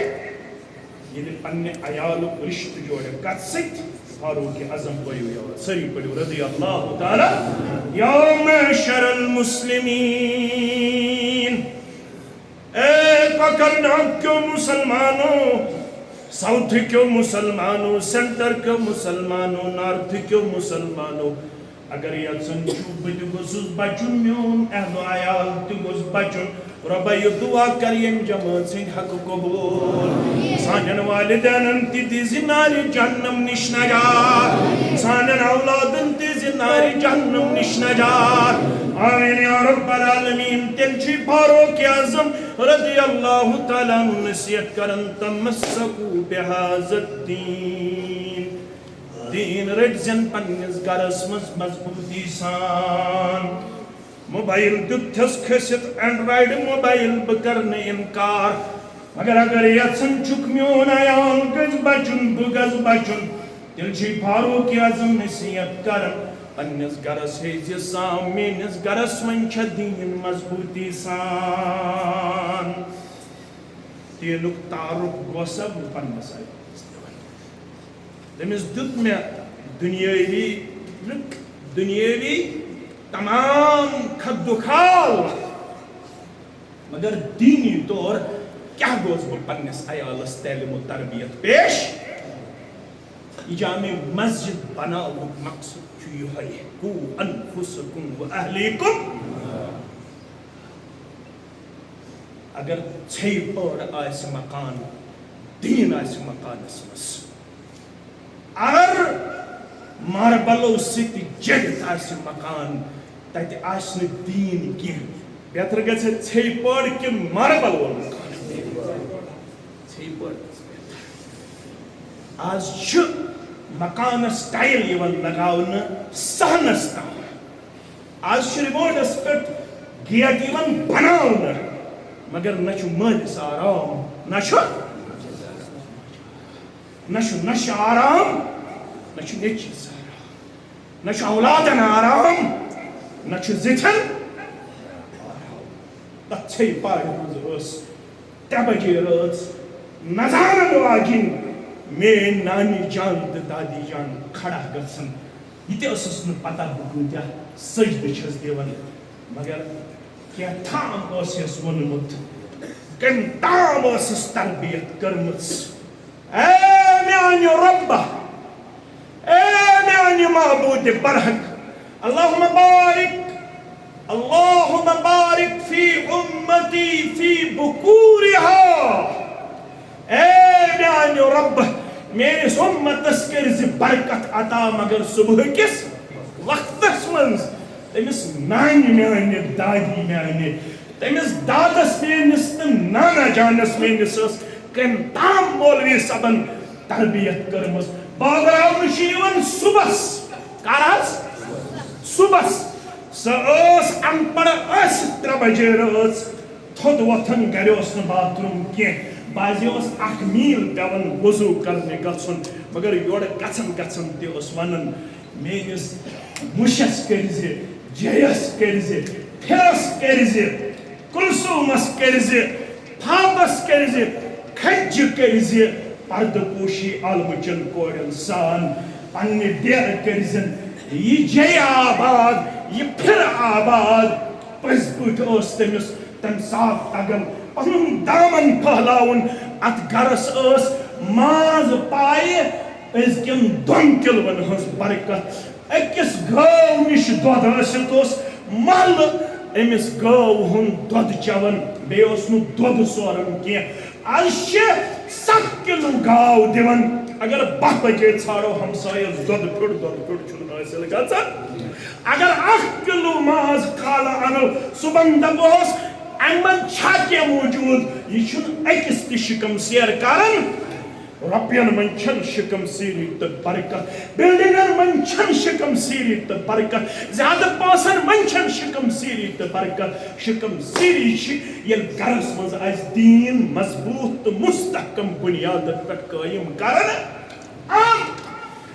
Speaker 1: یہ پننے عیال و رشت جوڑے کت سکت فاروق اعظم پڑھو یا سری پڑھو رضی اللہ تعالی یا معشر المسلمین اے پکرناک کیوں مسلمانوں ساؤتھ کیوں مسلمانوں سینٹر کیوں مسلمانوں نارتھ کیوں مسلمانوں اگر یہ سنچو بد گسوس بچن میون اہل و عیال تی گس بچن ربا یہ دعا کریم جماعت سنگ حق قبول سانن والدین تی دیزی ناری جہنم نش نجات سانن اولادن تیزی ناری جہنم نش نجات آمین یا رب العالمین تلچی فاروق اعظم رضی اللہ تعالیٰ نصیحت کرن تمسکو بہذا الدین دین رجزن پنیز گرس مضبوطی سان موبائل دتھس کھسیت اینڈرائیڈ موبائل بکرن انکار مگر اگر یتسن چک میون عیال گز بچن بگز بچن تلچی فاروق اعظم نصیحت کرن پنیز گرس ہے سام مینس گرس من چھ دین مضبوطی سان تیلک تعارف گوسب پنیز آئی تمس دت میں دنیاوی تمام خد و خال مگر دینی طور کیا گوز بہ پنس عیالس تعلیم و تربیت پیش یہ جامع مسجد بناؤ مقصد یہ قو انفسکم و اہلیکم اگر چھ پور آس مکان دین آس مکانس مس اگر ماربلو ستی جگت آس مکان تت آس دین کی بہتر گژھِ ژھیٚیہِ پٔر کِنہٕ ماربل وول مکان ژھیٚیہِ پٔر آز چھُ مکانس ٹایل یِوان لگاونہٕ صحنس تام آز چھُ ریموٹس پٮ۪ٹھ گیٹ یِوان بناونہٕ مگر نہ چھُ مٲلِس آرام نہ چھُ آرام نہ چھُ نیٚچوِس آرام نہ چھُ اولادن آرام نہ چھُ زِٹھٮ۪ن تتھ ژھیٚیہِ پارِ منٛز ٲس 3 بجے رٲژ نظارن واجِنۍ میٲنۍ نانی جان تہٕ دادی جان کھڑا گژھن یہِ تہِ ٲسٕس نہٕ پتہ بہٕ کۭتیاہ سجدٕ چھس دِوان مگر کینٛہہ تام اوسُس ووٚنمُت کٔمۍ تام ٲسٕس تربیت کٔرمٕژ اے میانہِ رۄبہ اے میانہِ معبوٗدِ برحق اللهم بارك في أمتي في بكورها اے میانہِ رۄبہ میٲنِس اُمتس کٔرزِ برکت عطا مگر صبح کِس وقتس منٛز تٔمِس نانہِ میانہِ دادی میانہِ تٔمِس دادس میٲنِس تہٕ نانا جانس میٲنِس ٲس کٔمۍ تام مولوی صٲبن تربیت کٔرمٕژ بٲگراونہٕ چھِ یِوان صُبحس کر حظ صُبحس سۄ ٲس ان پڑھ ٲسِتھ 3 بجے رٲژ تھوٚد وۄتھان گرِ اوس نہٕ باتھ روٗم کینٛہہ بازی اس اخ میل پیون وضو کرنے گژھُن مگر یورٕ گژھن گژھن تہِ اوس ونان میٲنِس مُشس کٔرزِ جیَس کٔرزِ پھِرس کٔرزِ کُلثومس کٔرزِ پھاپس کٔرزِ کھجہِ کٔرزِ پردٕ پوشی عالمٕچن کورٮ۪ن سان پننہِ ڈیرٕ کٔرزن یہ جے آباد یہ پھر آباد پٔزۍ پٲٹھۍ ٲس تٔمِس تمہِ ساتہٕ تگان پنُن دامن پھہلاوُن اتھ گرس ٲس ماز پایہِ أزکٮ۪ن 2 کِلوَن ہٕنٛز برکت أکِس گٲو نِش دۄد ٲسِتھ اوس محلہٕ أمِس گٲو ہُنٛد دۄد چٮ۪وان بیٚیہِ اوس نہٕ دۄد سوران کینٛہہ آز چھِ 7 کِلوٗ گاو دِوان اگر 12 بجے ژھانڈو ہمسایس دۄد پھیوٚر چھُنہٕ حٲصِل گژھان اگر 1 کِلوٗ ماز کالہٕ اَنو صُبحن دپہوس اَمہِ منٛز چھا کینٛہہ موٗجوٗد یہِ چھُنہٕ أکِس تہِ شِکم سیر کران رۄپین منٛز چھنہٕ شِکم سیٖری تہٕ برکت بِلڈِنگن منٛز چھنہٕ شِکم سیٖری تہٕ برکت زیادٕ پونٛسن منٛز چھنہٕ شِکم سیٖری تہٕ برکت شِکم سیٖری چھِ ییٚلہِ گرس منٛز آسہِ دیٖن مضبوٗط تہٕ مستحکم بُنیادن پٮ۪ٹھ قٲیِم کران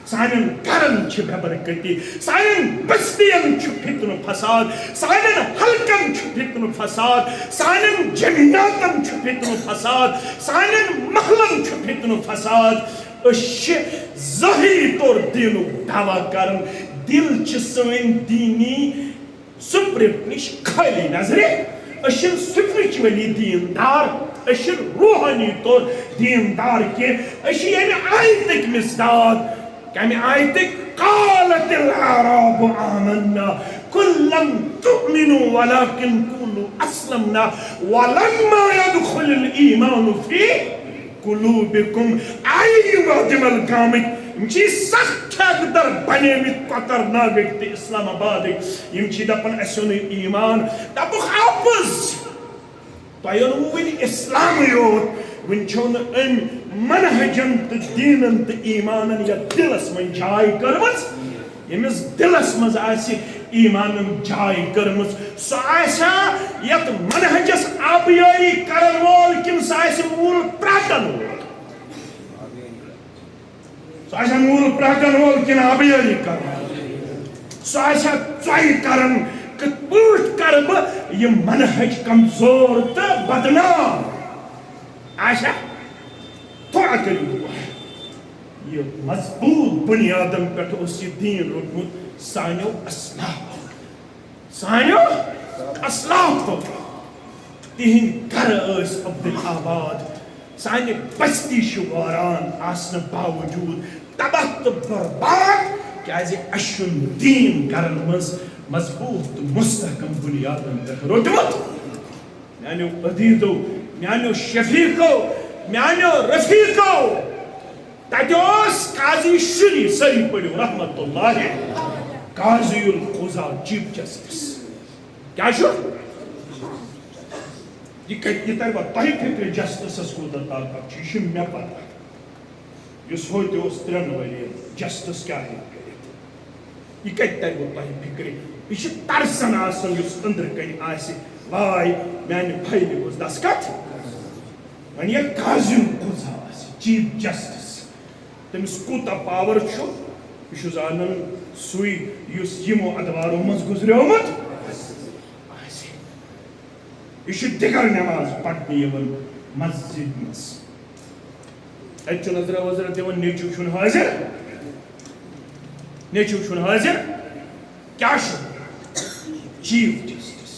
Speaker 1: سانٮ۪ن گرن چھِ بے برکتی سانٮ۪ن بستین چھُ فتنہٕ فساد سانٮ۪ن حلقن چھُ فتنہٕ فساد سانٮ۪ن جمعیاتن چھُ فتنہٕ فساد سانٮ۪ن محلن چھُ فتنہٕ فساد أسۍ چھِ ظٲہری طور دیٖنُک دعوا کران دل چھِ سٲنۍ دیٖنی سپرٹ نِش خٲلی نظرِ أسۍ چھِنہٕ سپرچولی دیٖندار أسۍ چھِنہٕ روحٲنی طور دیٖندار کینٛہہ أسۍ چھِ ییٚمہِ آیتٕکۍ مِثداد كمي آيتك قالت الأعراب آمنا قل لم تؤمنوا ولكن قولوا أسلمنا ولما يدخل الإيمان في قلوبكم أي وادم القامك يمشي سخت أقدر بنيمت قطر ناقك تي إسلام آبادك يمشي دپن أسون إيمان دپو حافظ طيرون إسلام يوت ونچون ام منہجن تو دینن تو ایمانن یا دلس من جائی کرمز یمس دلس مز آسی ایمانن جائی کرمز سو آسا یت منہجس آبیاری کرن وول کن سو آسی مول پراتن وول سو آسا مول پراتن وول کن آبیاری کرن سو آسا چوئی کرن کت پوٹ کرب یہ منہج کمزور تو بدنام آشا تھوڑا کریو ہوا ہے یہ مضبوط بنیادن پہ اس یہ دین روٹمت سانیو اسلاف تو تہن گھر اس عبدالآباد سانی بستی شواران آسن باوجود تباہ تو برباد کیازِ اشن دین گھرن مز مضبوط مستحکم بنیادن پہ روٹمت میانیو عزیزو میانیو شفیقو میانیو رفیقو تجوز قاضی شری سری پڑھو رحمت اللہ قاضی القضاء چیف جسٹس کیا شو یہ کہتی ہے تاہی فکر جسٹس اس کو طاقت چیش میں پتا اس ہوتے اس 3 ؤری جسٹس کیا ہے یہ کہتی ہے تاہی فکر یہ ترسن آسن اس اندر کہیں آسی وائی میانی بھائی بھی اس دستخط ون یہ قاضی القضاء چیف جسٹس تمس کوتا پاور چھو یہ زانن سوئی یس یمو ادوارو مز گزریومت یہ دگر نماز پڑھنی یون مسجد مز اتھ نظر وزر دون نیچو چھن حاضر نیچو چھن حاضر کیا چھ چیف جسٹس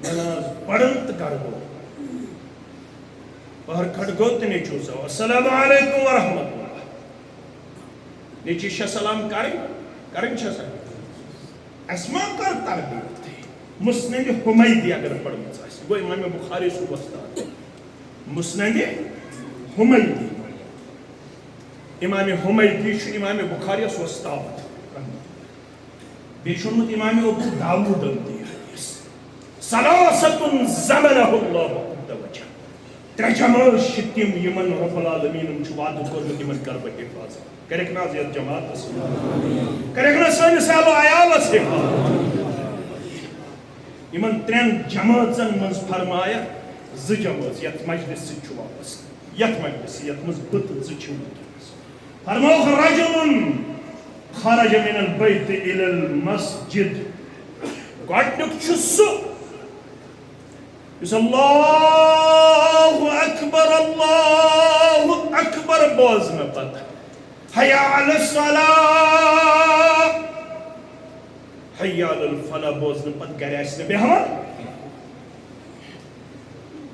Speaker 1: نماز پڑھن تو کر گو باہر کھڑ گو تو نیچو سو السلام علیکم ورحمت اللہ نیچی شاہ سلام کریں شاہ سلام اسما کر تربیت تھی مسند حمیدی اگر پڑھ مزاسی وہ امام بخاری سو وستاد مسند حمیدی امام حمیدی شو امام بخاری سو وستاد بیشنمت امام ابو داود انتی حدیث سلاست زمنہ اللہ عبد وجہ ترجمہ شتیم یمن رب العالمین چواد کرمت یمن کرب حفاظت کرک نا زیاد جماعت کرک نا سن سالو عیال سے یمن 3 جماعتن من فرمایا جماز یت مجلس سے واپس یت مجلس یت مز بت فرموک رجل خرج من البيت الى المسجد گۄڈنیُک چھُ سُہ یُس اللہ اکبر بوزنہٕ پتہٕ حی علی الصلاة حی علی الفلاح بوزنہٕ پتہٕ گرِ آسہِ نہٕ بیٚہوان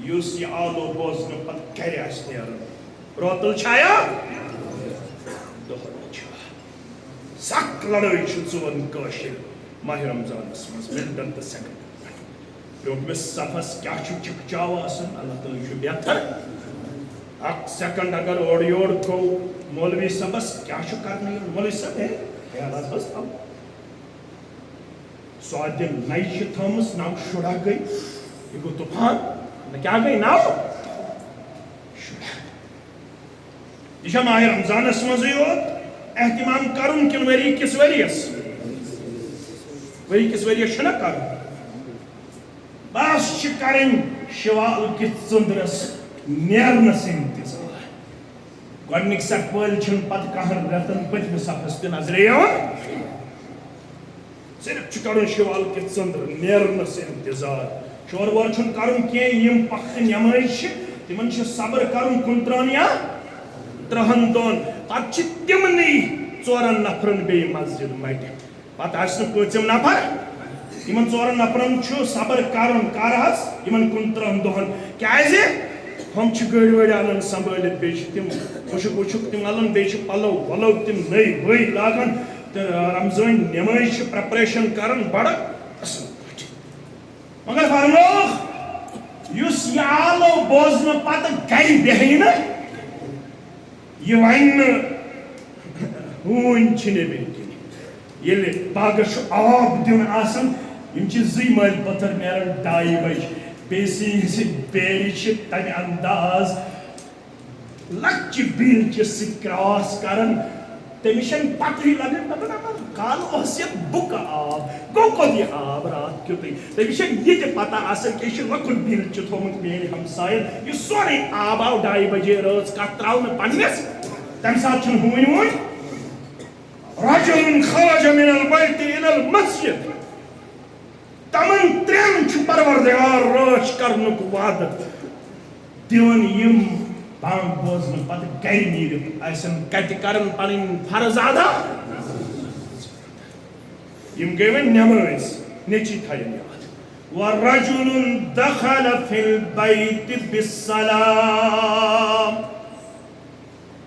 Speaker 1: یُس یہِ آلو بوزنہٕ پتہٕ گرِ آسہِ نیران روتل چھایا دۄہلہِ چھا سخ لڑٲے چھِ ژون کٲشِر ماہ رمضانس منٛز منٹن تہٕ سیکنڈن برٛونٛٹھمِس صفس کیٛاہ چھُ چِکچاو آسان اللہ تعالیٰ چھُ بہتر اکھ سیکنڈ اگر اورٕ یور گوٚو مولوی صٲبس کیٛاہ چھُ کرنہٕ یُن مولوی صٲب ہے خیالات بس تھاو سۄ اتہِ نَیہِ چھِ تھٲومٕژ نو شُراہ گٔے یہِ گوٚو طوفان کیٛاہ گٔے نو یہ چھا ماہ رمضانس منٛزٕے یوت احتمام کرُن کِنہٕ ؤری کِس ؤرِیس ؤری کِس ؤرِیس چھُنہ کرُن بس چھِ کرٕنۍ شِوال کِس ژٔنٛدرس نیرنس انتظار گۄڈنِکۍ سٮ۪کھ وٲلۍ چھِنہٕ پتہٕ کانٛہہ رٮ۪تن پٔتمہِ صفس تہِ نظرِ یِوان صرف چھُ کرُن شِوال کِس ژٔنٛدر نیرنس انتظار شور وور چھُنہٕ کرُن کینٛہہ یِم پختہٕ نٮ۪مٲز چھِ تِمن چھُ صبر کرُن 29 یا 30 دۄہن پتہٕ چھِ تِمنٕے 4 نفرن بیٚیہِ مسجد مٹہِ پتہٕ آسہِ نہٕ پٲنٛژِم نفر یِمن 4 نفرن چھُ صبر کرُن کر حظ یِمن 29 دۄہن کیٛازِ ہُم چھِ گٔرۍ ؤرۍ انان سنبھٲلِتھ بیٚیہِ چھِ تِم مُشُک وُشُک تِم الان بیٚیہِ چھِ پلو ولو تِم نٔے ؤے لاگان تہٕ رمضٲنۍ نٮ۪مٲز چھِ پریپریشن کران بڑٕ اصل پٲٹھۍ مگر فرموکھ یُس یہِ آلو بوزنہٕ پتہٕ گرِ بیٚہہِ نہٕ یہِ وَنہِ نہٕ ہوٗنۍ چھِ نیٚبٕرۍ کِنۍ ییٚلہِ باغس چھُ آب دیُن آسان یِم چھِ 2 مٲلۍ پٔتھر نیران 2 بجہِ بیٚیہِ سٕنٛدۍ بیٚرِ چھِ تمہِ انداز لۄکچہِ بیٖلچہِ سۭتۍ کراس کران تٔمِس چھنہٕ پتہٕے لگان دپان کالہٕ اوس یتھ بُکہٕ آب گوٚو کوٚت یہِ آب راتھ کیُتھُے تٔمِس چھنہٕ یہِ تہِ پتہ آسان کہِ یہِ چھُ لۄکُٹ بیٖلچہِ تھوٚومُت میٛانہِ ہمساین یہِ سورُے آب آو 2 بجے رٲژ کتھ تراونہٕ پننِس تمہِ ساتہٕ چھُنہٕ ہوٗنۍ ووٗنۍ رجل خرج من البيت الى المسجد تمن 3 چھُ پروردگار رٲچھ کرنُک وعدٕ دِوان یِم بانگ بوزنہٕ پتہٕ گرِ نیٖرِتھ آسن کتہِ کران پنٕنۍ فرض ادا یِم گٔے وۄنۍ نٮ۪مٲز نیٚچی تھاین یاد ورجل دخل في البيت بالسلام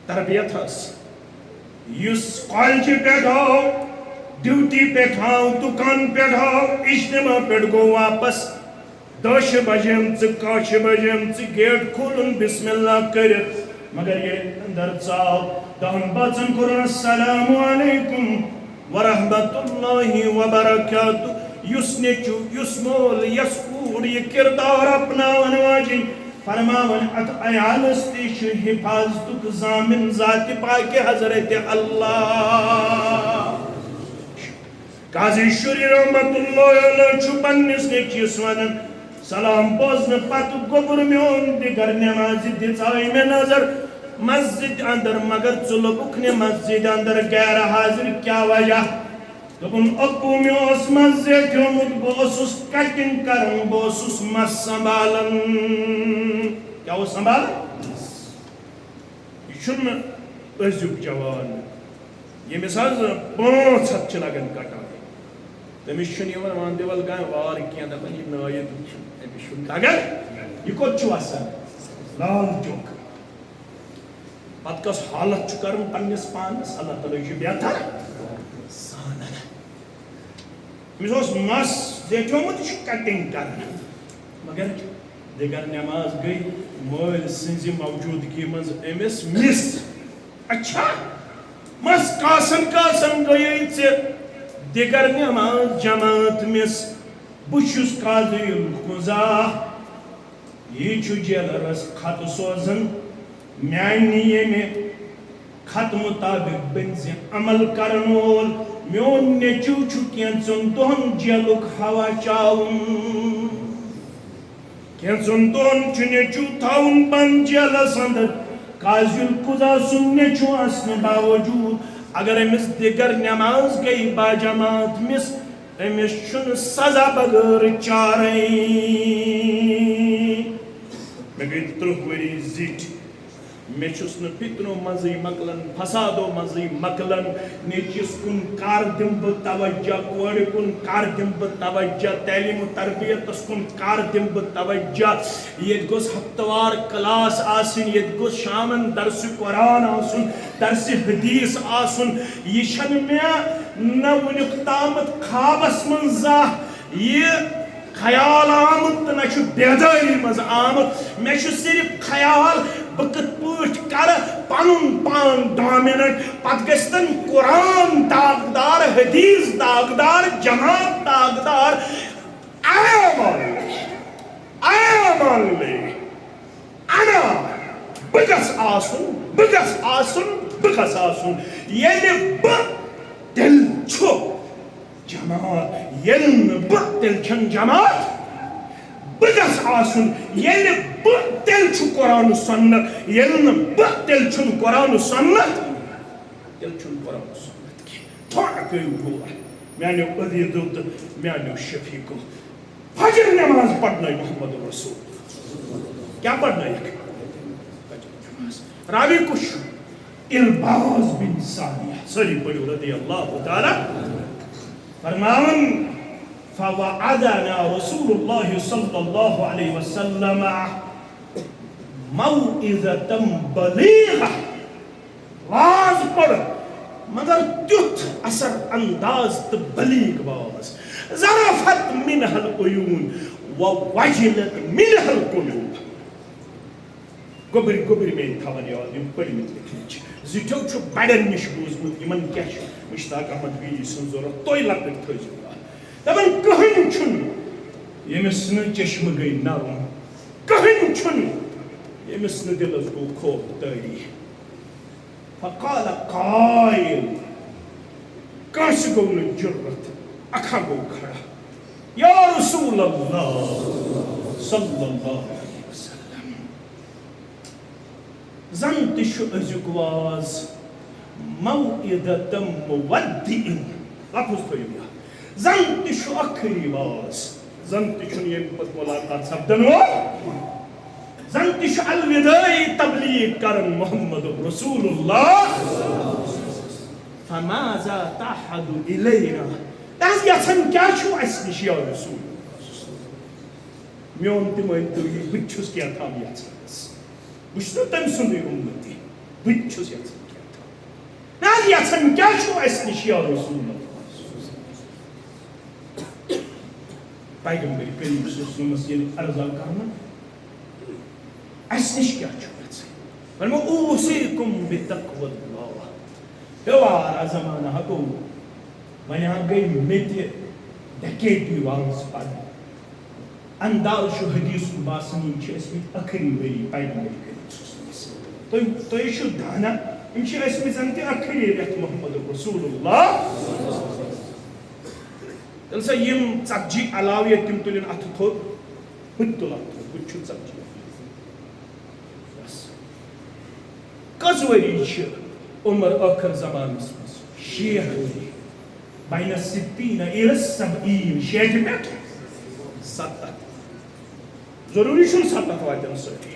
Speaker 1: تربیت ٲس یُس کالجہِ پٮ۪ٹھ آو ڈیوٹی پٮ۪ٹھ آو دُکان پٮ۪ٹھ آو اجتماع پٮ۪ٹھ گوٚو واپس 10 بجیمژٕ 11 بجیمژٕ گیٹ کھولُن بسم اللہ کٔرِتھ مگر ییٚلہِ اندر ژاو 10 بٲژن کوٚرُن السلام علیکم ورحمۃ اللہ وبرکاتہ یُس نیٚچُو یُس مول یۄس کوٗر یہِ کِردار اپناوان واجیٚنۍ فرماوان اتھ عیالس تہِ چھُ حفاظتُک ضامن ذاتِ پاکہِ حضرت اللہ قاضی شُری رحمت اللہ علیہ چھُ پننِس نیٚچوِس ونان سلام بوزنہٕ پتہٕ گوٚبُر میون دِگر نٮ۪مازِ دِژاے مےٚ نظر مسجد اندر مگر ژٕ لوٚبُکھ نہٕ مسجد اندر غیر حاضر کیٛاہ وجہ دوٚپُن ابوٗ مےٚ اوس مس زیٹھیومُت بہٕ اوسُس کٹنگ کران بہٕ اوسُس مس سنبھالان کیٛاہ اوس سنبھالان یہِ چھُنہٕ أزیُک جوان ییٚمِس حظ 500 چھِ لگان کٹان تٔمِس چھُنہٕ یِوان وندٕ ول کانٛہہ وار کینٛہہ دپان یہِ نٲیِد أمِس چھُنہٕ لگان یہِ کوٚت چھُ وسان لال چوک پتہٕ کۄس حالت چھُ کرُن پننِس پانس اللہ تعالیٰ چھُ بہتر أمِس اوس مس زیٹھیومُت یہِ چھُ کٹنگ کران مگر دِگر نٮ۪ماز گٔے مٲلۍ سٕنٛزِ موجوٗدگی منٛز أمِس مِس اچھا مس کاسن گٔیے ژےٚ دِگر نٮ۪ماز جماعت مِس بہٕ چھُس قاضی القضا یہِ چھُ جیلرس خط سوزان میانہِ ییٚمہِ خط مُطابق بٔنزِ عمل کرن وول میون نیٚچوٗ چھُ کینٛژن دۄہن جیلُک ہوا چاوُن کینژن دۄہن چھُ نیٚچوٗ تھاوُن بنٛد جیلس انٛدر قاضی القضا سُنٛد نیٚچوٗ آسنہٕ باوجوٗد اگر أمِس دِگر نٮ۪ماز گٔیہِ باجماعت مِس أمِس چھُنہٕ سزا بغٲر چارے مےٚ گٔے 30 ؤری زِٹھۍ مےٚ چھُس نہٕ فتنو منٛزٕے مۄکلان فسادو منٛزٕے مۄکلان نیٚچوِس کُن کر دِمہٕ بہٕ توجہ کورِ کُن کر دِمہٕ بہٕ توجہ تعلیٖم و تربیتس کُن کر دِمہٕ بہٕ توجہ ییٚتہِ گوٚژھ ہفتہٕ وار کلاس آسٕنۍ ییٚتہِ گوٚژھ شامن درسِ قرآن آسُن درسِ حدیث آسُن یہِ چھنہٕ مےٚ نہ وُنیُک تامتھ خوابس منٛز زانٛہہ یہِ خیال آمُت تہٕ نہ چھُ بیدٲری منٛز آمُت مےٚ چھُ صرف خیال بہٕ کِتھ پٲٹھۍ کرٕ پنُن پان ڈامِنیٹ پتہٕ گژھتن قرآن داغدار حدیث داغدار جماعت داغدار بہٕ گژھٕ آسُن ییٚلہِ بہٕ تیٚلہِ چھُ جماعت ییٚلہِ نہٕ بہٕ تیٚلہِ چھنہٕ جماعت بہٕ گژھٕ آسُن ییٚلہِ بہٕ تیٚلہِ چھُ قرآن و سنت ییٚلہِ نہٕ بہٕ تیٚلہِ چھُنہٕ قرآن و سنت کینٛہہ تھوڑا کٔرِو غور میانیو عزیٖزو تہٕ میانیو شفیٖقو فجر نٮ۪ماز پرنٲے محمد رسول کیٛاہ پرنٲیِکھ راوی کُس چھُ ارباز بن ساریہ سٲری پٔرِو رضی اللہ تعالیٰ فرماوان فوعدنا رسول الله صلى الله عليه وسلم موعظة بليغة واز پڑ مگر تیُتھ اثر انداز تہٕ بلیغ واز ظرفت منها العيون ووجلت منها القلوب گوٚبٕرۍ گوٚبٕرۍ میٛٲنۍ تھاوان یاد یِم پٔرمٕتۍ لیکھمٕتۍ چھِ زِٹھیو چھُ بڑٮ۪ن نِش بوٗزمُت یِمن کیٛاہ چھُ مشتاق احمد ویری سٕنٛز ضروٗرت تُہۍ لۄکٕٹۍ تھٲیزیو یاد دپان کٕہٕنۍ چھُنہٕ ییٚمِس نہٕ چشمہٕ گٔے نرم کٕہٕنۍ چھُنہٕ ییٚمِس نہٕ دِلس گوٚو خوف تٲری فقال قائل کٲنٛسہِ گوٚو نہٕ جُرت اکھا گوٚو کھڑا یا رسول اللہ صلی اللہ علیہ وسلم زن تہِ چھُ أزیُک واز موعظة مودع لفظ تھٲیِو یاد زن تہِ چھُ ٲخری واز زن تہِ چھُنہٕ ییٚمہِ پتہٕ مُلاقات سپدن وول زن تہِ چھُ الودٲعی تبلیغ کران محمد رسول اللہ فماذا تعهد إلينا تحظ یژھان کیٛاہ چھُو اَسہِ نِش یا رسول میون تہِ مٲنۍتو یہِ بہٕ تہِ چھُس کینٛہہ تام یژھان بہٕ چھُس نہٕ تٔمۍ سُنٛدُے اُمتی بہٕ تہِ چھُس یژھان کینٛہہ تام نہ حظ یژھان کیٛاہ چھُو اَسہِ نِش یا رسول اللہ پیغمبر کریم صلی اللہ علیہ وسلم ییٚلہِ عرض آو کرنہٕ اَسہِ نِش کیٛاہ چھُو یژھان وۄنۍ گوٚو اوصیکم بتقوى اللہ پیوارا زمانہ گوٚو وۄنۍ ہا گٔے مےٚ تہِ ڈیکیڈی واز پرنہِ انداز چھُ حدیثُک باسان یِم چھِ ٲسمٕتۍ ٲخری ؤری پیغمبر کریم صلی اللہ علیہ وسلم تُہۍ چھِو دانا یِم چھِ ٲسمٕتۍ زن تہِ ٲخری رٮ۪تھ محمد رسول اللہ تیٚلہِ سا یِم ژتجی علاوٕ ییٚتہِ تِم تُلن اتھٕ تھوٚد بہٕ تہِ تُلہٕ اتھٕ تھوٚد بہٕ تہِ چھُس ژتجی کٔژ ؤری چھِ عمر ٲخر زمانس منٛز 60 ؤری بین الستین الی السبعین 60 پٮ۪ٹھ 70 ضروٗری چھُنہٕ 70 واتن سۭتی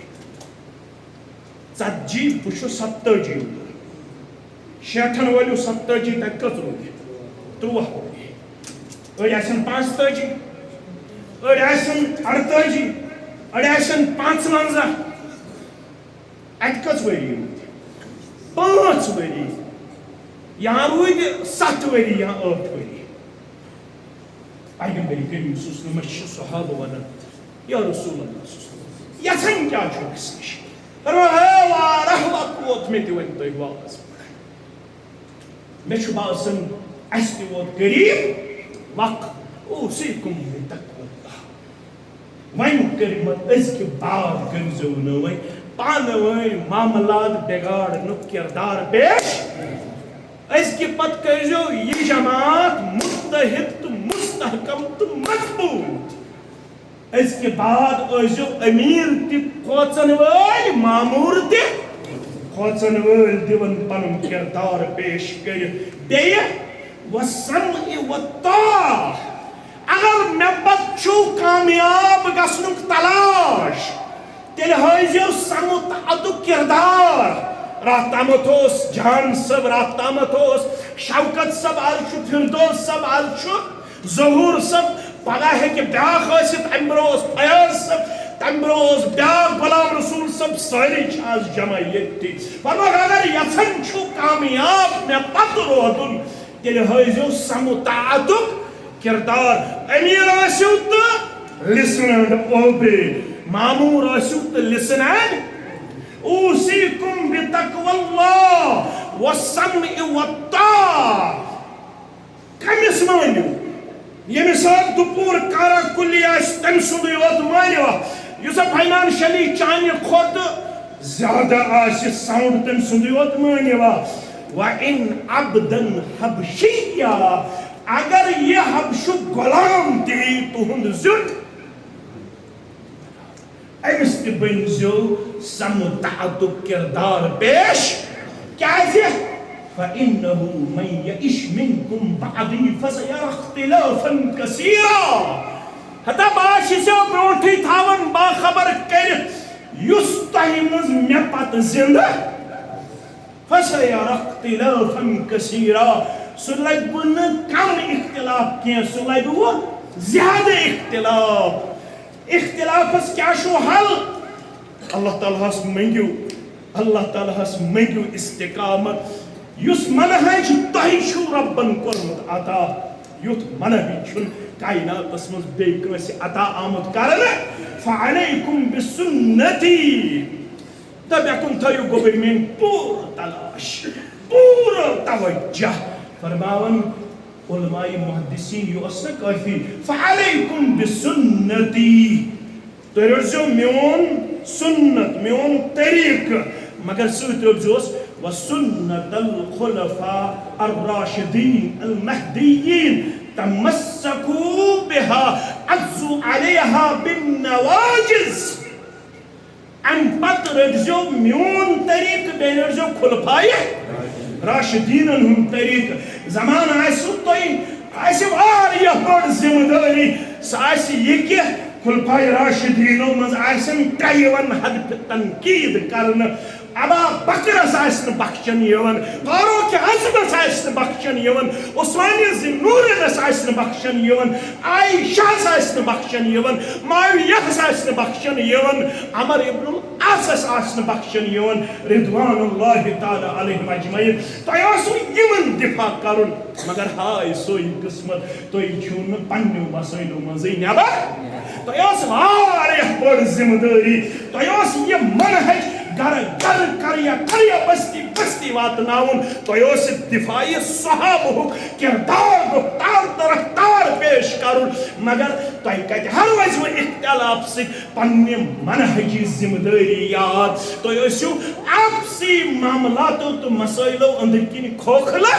Speaker 1: 40 بہٕ چھُس 70 60 وٲلِو 70 تتہِ کٔژ روٗدۍ 30 ؤری أڑۍ آسن 45 أڑۍ آسن 48 أڑۍ آسن 55 اتہِ کٔژ ؤری روٗدۍ 5 ؤری یا روٗدۍ 7 ؤری یا 8 ؤری پیغمبر کریم صلی اللہ علیہ وسلم چھِ صحابہ ونان یا رسول اللہ یژھان کیٛاہ چھُ اَسہِ نِش فرماوان وقت ووت مےٚ تہِ ؤنۍ تُہۍ واپس مےٚ چھُ باسان اَسہِ تہِ ووت قریٖب وقت اوصیکم بتقوى اللہ وۄنۍ کٔرمٕژ أزکہِ بعد کٔرۍزیو نہٕ وۄنۍ پانہٕ ؤنۍ معاملات بِگاڑنُک کِردار پیش أزکہِ پتہٕ کٔرۍزیو یہِ جماعت مُتحد تہٕ مستحکم تہٕ مضبوٗط اس کے بعد ازو امیر تی کھوچن ول مامور تی کھوچن ول دیون پنن کردار پیش کر بیہ وسمع والطاعہ اگر میں پت چھو کامیاب گژھنک تلاش تیل ہائزیو سمع تعدق کردار رات تامت جہان صاحب رات تامت شوکت صاحب آلچو فردوس صاحب آلچو ظہور صاحب پگہ ہے کہ بیاخ ٲسِتھ امہِ بروز فیاض صاحب تمہِ بروز بیاکھ غلام رسول صاحب سٲری چھِ آز جمع ییٚتی فرموکھ اگر یژھان چھُو کامیاب مےٚ پتہٕ روزُن تیٚلہِ ہٲیزیو سمع تعدُق کردار امیر ٲسِو تہٕ listen and obey مامور ٲسِو تہٕ listen and اوصیکم بتقوی اللہ والسمع والطاعہ کمس مانیو یمس دپور کارا کلی تم سندے یوت مانیو یس فائنانشلی چانہ کھوت زیادہ ساؤنڈ تم سندے یوت مانیو وَإِنْ عَبْدًا حَبْشِيًّا اگر یہ حبش غلام تی تہند زٹ امس تہ بنزو سمع تعدق کردار پیش کیازِ فإنه من يعش منكم بعدي فسيرى اختلافا كثيرا ہتا باشیو برونٹھی تھاون باخبر کر یس تہ مز مے پت زندہ فسيرى اختلافا كثيرا سہ لگہ نہ کم اختلاف کی سہ لگہ زیادہ اختلاف اختلافس کیا شو حل اللہ تعالیٰ ہس منگیو اللہ تعالیٰ ہس منگیو استقامت یس منہج تہی چھو ربن کورمت عطا یت منہج چھن کائنات اسمز بے کنسی عطا آمد کرنے فعلیکم بسنتی تب یکن تھیو گوبرمین پور تلاش پور توجہ فرماون علماء محدثین یو اسنا کافی فعلیکم بسنتی تو رجو میون سنت میون طریق مگر سویت رجوز وسنت الخلفاء الراشدین المہدیین تمسکو بها عزو علیہا بالنواجز ام پت رجو میون طریق بین رجو خلفائی راشدین ہم طریق زمان آئیسو توئی آئیسی واریا بڑ ذمہ داری سائیسی یہ کہ خلفائی راشدینوں مز آئیسن تیون حد تنقید کرنا ابا بکر آئیسن بخشن یون فاروق اعظم آئیسن بخشن یون عثمانی ذنور آئیسن بخشن یون عائشہ آئیسن بخشن یون معاویہ آئیسن بخشن یون عمر ابن العاص آئیسن بخشن یون رضوان اللہ تعالی علیہ اجمعین تو یاسو یمن دفاع کرن مگر ہائے سوئی قسمت تو چھون پنیو مسائلو مزی نیبر تو یاس واریہ بڑ ذمہ داری تو یاس یہ منہج گر گر کریا بستی بستی واتناون تو یوس دفاعی صحابہ کردار گفتار درختار پیش کرن مگر تو کہتے ہر وزو اختلاف سے پنی منہجی ذمہ داری یاد تو یوسو آپسی معاملاتو تو مسائلو اندر کی کھوکھلا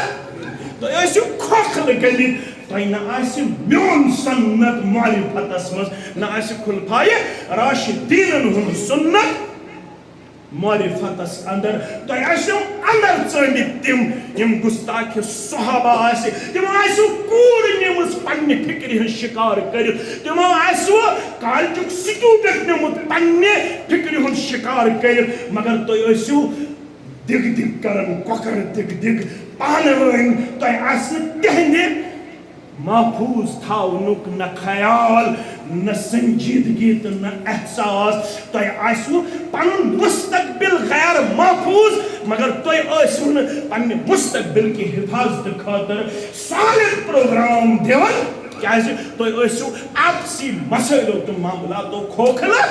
Speaker 1: تو یوسو کھوکھل گلی تو نہ آسی میون سنت معرفت اسمز نہ آسی خلفائی راشدین ہم سنت معرفت اس اندر تو ایسو اندر چندت تم یم گستاخ صحابہ آسی تم ایسو کور نمز پنی فکری ہن شکار کر تم ایسو کالجک سٹوڈنٹ نمت پنی فکری ہن شکار کر مگر تو ایسو دگ دگ کرن کوکر دگ دگ پانوین تو ایسو تہندے محفوظ تھاونک نہ خیال نہ سنجیدگی تو نہ احساس تو آئیسو پن مستقبل غیر محفوظ مگر تو آئیسو پن مستقبل کی حفاظت خاطر سالد پروگرام دیون کیازِ تو آئیسو آپسی مسائلوں تو معاملاتوں کھوکھلا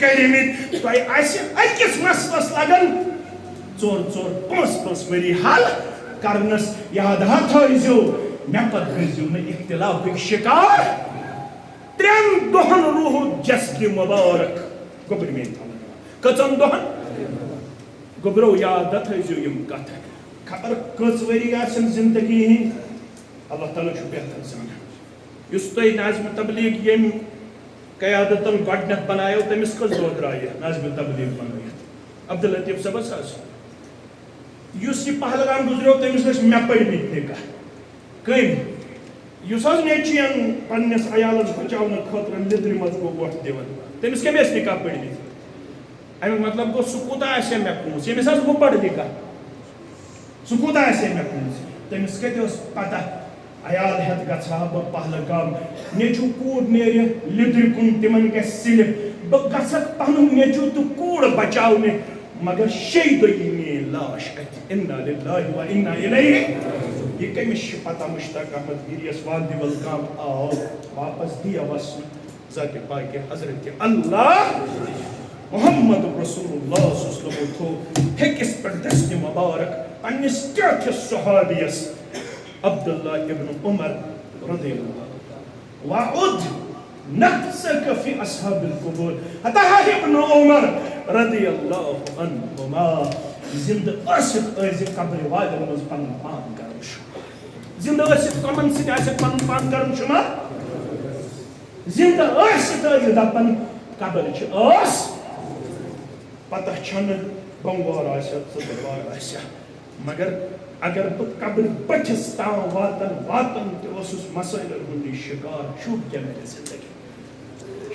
Speaker 1: کریمت تو آئیسی اکس مسئلس لگن ژور ژور پانچ پانچ وری حل کرنس یاد ہاتھ ہوئیزو میں پر گزیو میں اختلاف ایک شکار ترین دہن روح جسد مبارک گبر میں تھا کچن دہن گبرو یادت ہے جو یم کت ہے خبر کچ وری آسن زندگی ہی اللہ تعالیٰ چھو بہتر زانا یس تو نازم تبلیغ یم قیادتن گۄڈنیٚتھ بنایو تٔمِس کٔژ دۄہ درٛایہِ نظمِ تبلیغ بنٲیِتھ عبداللطیف صٲبس حظ یُس یہِ پہلگام گُزریو تٔمِس ٲسۍ مےٚ پٔرمٕتۍ نکاح کٔمۍ یُس حظ نیٚچوٮ۪ن پننِس عیالس بچاونہٕ خٲطرٕ لیٚدرِ منٛز گوٚو وۄٹھ دِوان تٔمِس کٔمۍ ٲسۍ نکاح پٔرمٕتۍ امیُک مطلب گوٚو سُہ کوٗتاہ آسہِ ہے مےٚ پونٛسہٕ ییٚمِس حظ بہٕ پرٕ نکاح سُہ کوٗتاہ آسہِ ہے مےٚ پونٛسہٕ تٔمِس کتہِ ٲس پتہ عیال ہٮ۪تھ گژھٕ ہا بہٕ پہلگام نیٚچوٗ کوٗر نیرِ لیٚدرِ کُن تِمن گژھِ سِلِپ بہٕ گژھکھ پنُن نیٚچوٗ تہٕ کوٗر بچاونہِ مگر 6 دۄہ یی میٛٲنۍ لاش اتہِ اِنا لِلٰہِ و اِنا اِلیہِ یہ کٔمِس چھِ پتہ مشتاق احمد گیری یس وادی الکام آو واپس دِیا وسنہٕ ذاتِ پاکہِ حضرتِ اللہ محمد رسول اللہ صلی اللہ علیہ وسلم تھوٚو ہیٚکِس پٮ۪ٹھ دٔسنہِ مبارک پننِس ٹیٹھِس صحابیَس عبداللہ ابن عمر رضی اللہ وعد نفسك في أصحاب القبور حتى ابن عمر رضی اللہ عنہما زندہ ٲسِتھ ٲسۍ قبرِ والٮ۪ن منٛز پنُن پان کران شُمار زندہ ٲسِتھ کَمن سۭتۍ آسٮ۪کھ پنُن پان کران شُمار زندہ ٲسِتھ ٲسۍ دپان قبر چھِ ٲس پتہ چھنہٕ بۄموار آسیا ژٔندٕروار آسیا مگر اگر بہٕ قبر بٔٹھِس تام واتان تہِ اوسُس مسٲیلن ہُنٛد یہِ شِکار شوٗب کیٛاہ میانہِ زندگی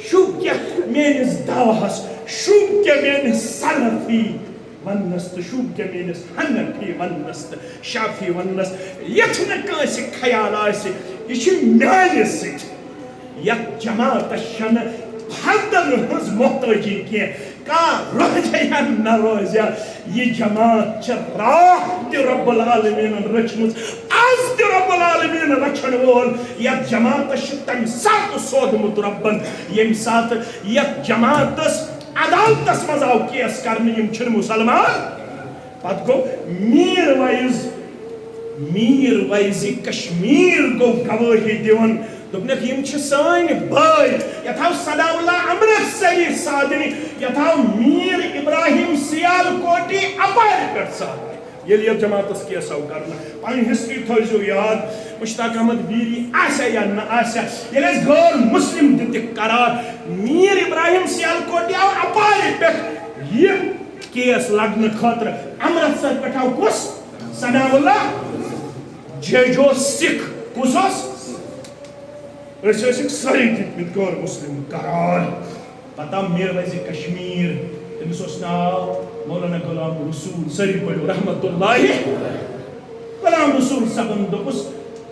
Speaker 1: شوٗب کیٛاہ میٲنِس دعواہس شوٗب کیٛاہ میٲنِس سلفی وننس تہٕ شوٗب کیٛاہ میٲنِس حنفی وننس تہٕ شافی وننس یتھ نہٕ کٲنٛسہِ خیال آسہِ یہِ چھِ میانہِ سۭتۍ یتھ جماعتس چھنہٕ فردن ہٕنٛز محتٲجی کینٛہہ کانٛہہ روزِ یا نہ روزِ یہ جماعت چھِ راتھ تہِ رۄب العالمیٖنن رٔچھمٕژ آز تہِ رۄب العالمیٖن رچھن وول یتھ جماعتس چھُ تمہِ ساتہٕ سودمُت رۄبن ییٚمہِ ساتہٕ یتھ جماعتس عدالتس منٛز آو کیس کرنہٕ یِم چھِنہٕ مُسلمان پتہٕ گوٚو میٖر ویزِ کشمیٖر گوٚو گوٲہی دِوان دوٚپنکھ یِم چھِ سٲنۍ بٲے یتھ آو ثناء اللہ امرتسری سادنہِ یتھ آو میٖر ابراہیم سیالکوٹی اپارِ پٮ۪ٹھ سادنہِ ییٚلہِ یتھ جماعتس کیس آو کرنہٕ پنٕنۍ ہسٹری تھٲیزیو یاد مشتاق احمد گیری آسیا یا نہ آسیا ییٚلہِ اَسہِ غٲر مسلم دِتِکھ قرار میٖر ابراہیم سیالکوٹی آو اپارِ پٮ۪ٹھ یہِ کیس لڑنہٕ خٲطرٕ امرتسر پٮ۪ٹھ آو کُس ثناء اللہ جیجو سکھ کُس اوس أسۍ ٲسِکھ سٲری دِتمٕتۍ غٲر مسلم قرار پتہٕ آو میٖر ویزِ کشمیٖر تٔمِس اوس ناو مولانا غلام رسول سٲری پٔرِو رحمتہ اللہ غلام رسول صٲبن دوٚپُس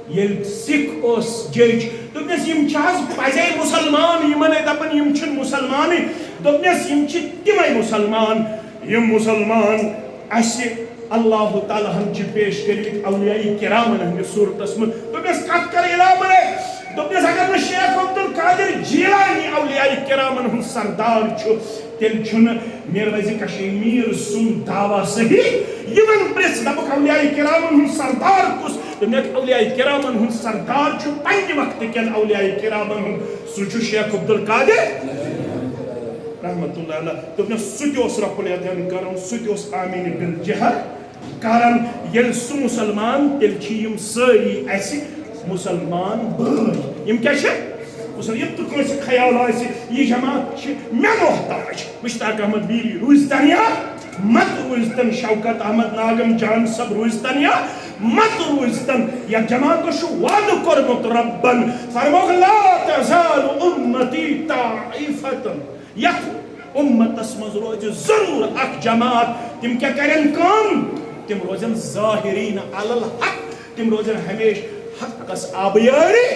Speaker 1: ییٚلہِ سکھ اوس جیج دوٚپنس یِم چھِ حظ پزے مُسلمان یِمن ٲسۍ دپان یِم چھِنہٕ مُسلمانٕے دوٚپنس یِم چھِ تِمے مُسلمان یِم مُسلمان اَسہِ اللہ تعالیٰ ہن چھِ پیش کٔرمٕتۍ اولیاء کرامن ہٕنٛدِس صوٗرتس منٛز دوٚپنس کتھ کر اِلامے دوٚپنس اگر نہٕ شیخ عبدالقادر جیلانی اولیاء کرامن ہُنٛد سردار چھُ تیٚلہِ چھُنہٕ میٖر ویزِ کشمیٖر سُنٛد دعوا صحیح یِمن پرٛژھ دپکھ اولیاء کرامن ہُنٛد سردار کُس دوٚپنکھ اولیاء کرامن ہُنٛد سردار چھُ پننہِ وقتہٕ کٮ۪ن اولیاء کرامن ہُنٛد سُہ چھُ شیخ عبدالقادر رحمتہ اللہ علیہ دوٚپنس سُہ تہِ اوس رفُل یدین کران سُہ تہِ اوس آمیٖنہِ بالجہر کران ییٚلہِ سُہ مُسلمان تیٚلہِ چھِ یِم سٲری اَسہِ مُسلمان بٲے یِم کیٛاہ چھِ ییٚتہِ تہِ کٲنٛسہِ خیال آسہِ یہِ جماعت چھِ مےٚ محتاج مشتاق احمد گیری روٗزتن یا مت روٗزتن شوکت احمد ناگم جان صٲب روٗزتن یا مت روٗزتن یتھ جماعتس چھُ وعدٕ کوٚرمُت رۄبن فرمووُکھ لا تزال امتی طائفتن یتھ اُمتس منٛز روزِ ضروٗر اکھ جماعت تِم کیٛاہ کرن کٲم تِم روزن ظاہریٖن علی الحق تِم روزن ہمیشہٕ حقس آبیٲری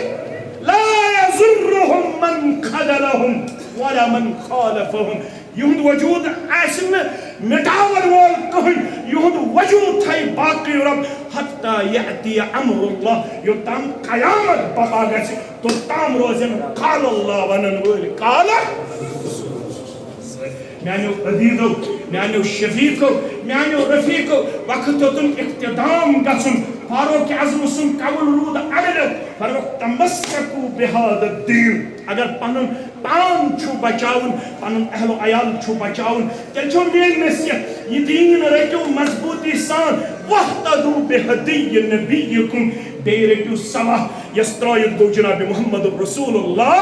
Speaker 1: لا يضرهم من خذلهم ولا من خالفهم یہُنٛد وجوٗد آسہِ نہٕ مٹاون وول کٕہٕنۍ یہُنٛد وجوٗد تھایہِ باقٕے رۄب حتى یأتِیَ امر اللہ یوٚتام قیامت پپا گژھِ توٚتام روزن قال اللہ ونن وٲلۍ قال میانیو عزیزو میانیو شفیقو میانیو رفیقو وقت ہیوٚتُن اختتام گژھُن فاروق اعظم سُنٛد قول روٗد عدل فرمووُکھ تمسکو بہذا الدین اگر پنُن پان چھو بچاون پنن اہل و عیال چھو بچاون تیل چھو مین نصیحت یہ دین رٹو مضبوطی سان وحتدو بہدی نبیکم بیٚیہِ رٔٹِو صلاح یۄس ترٛٲیِتھ گوٚو جناب محمد رسول اللہ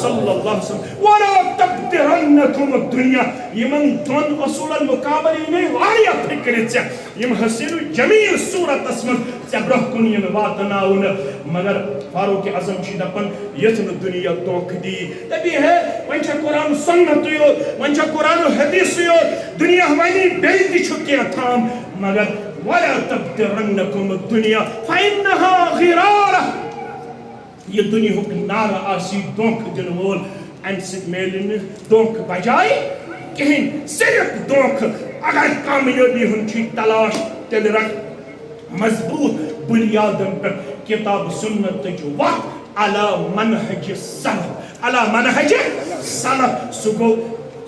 Speaker 1: صلی اللہ علیہ وسلم وَلَا تَبْتِرَنَّكُمُ الدُّنْيَا یِمن دۄن اصوٗلن مُقابلہٕ یی مےٚ واریاہ فِکرِ ژےٚ یِم حسیٖنو جمیٖل صوٗرتس منٛز ژےٚ برٛونٛہہ کُن یِن واتناونہٕ مگر فاروق اعظم چھِ دپان یَتھ نہٕ دُنیا دھوکہٕ دی دپی ہے وۄنۍ چھا قرآن سُنتٕے یوت وۄنۍ چھا قرآن حدیثٕے یوت دُنیا وَنی بیٚیہِ تہِ چھُ کینٛہہ تام مگر وَلَا تَبْتِرَنَّكُمُ الدُّنْيَا فَإِنَّهَا غِرَارَةٌ یہ دنیاہُک نعرٕ آسی دھوکہٕ دِنہٕ وول اَمہِ سۭتۍ میلہِ نہٕ دھوکہٕ بجایہِ کِہیٖنۍ صرف دھوکہٕ اگر کامیٲبی ہُنٛد چھُے تلاش تیٚلہِ رٹ مضبوط بُنیادن پٮ۪ٹھ کِتاب سُنتٕچ وَتھ علی منہج سلف علی منہج سلف سُہ گوٚو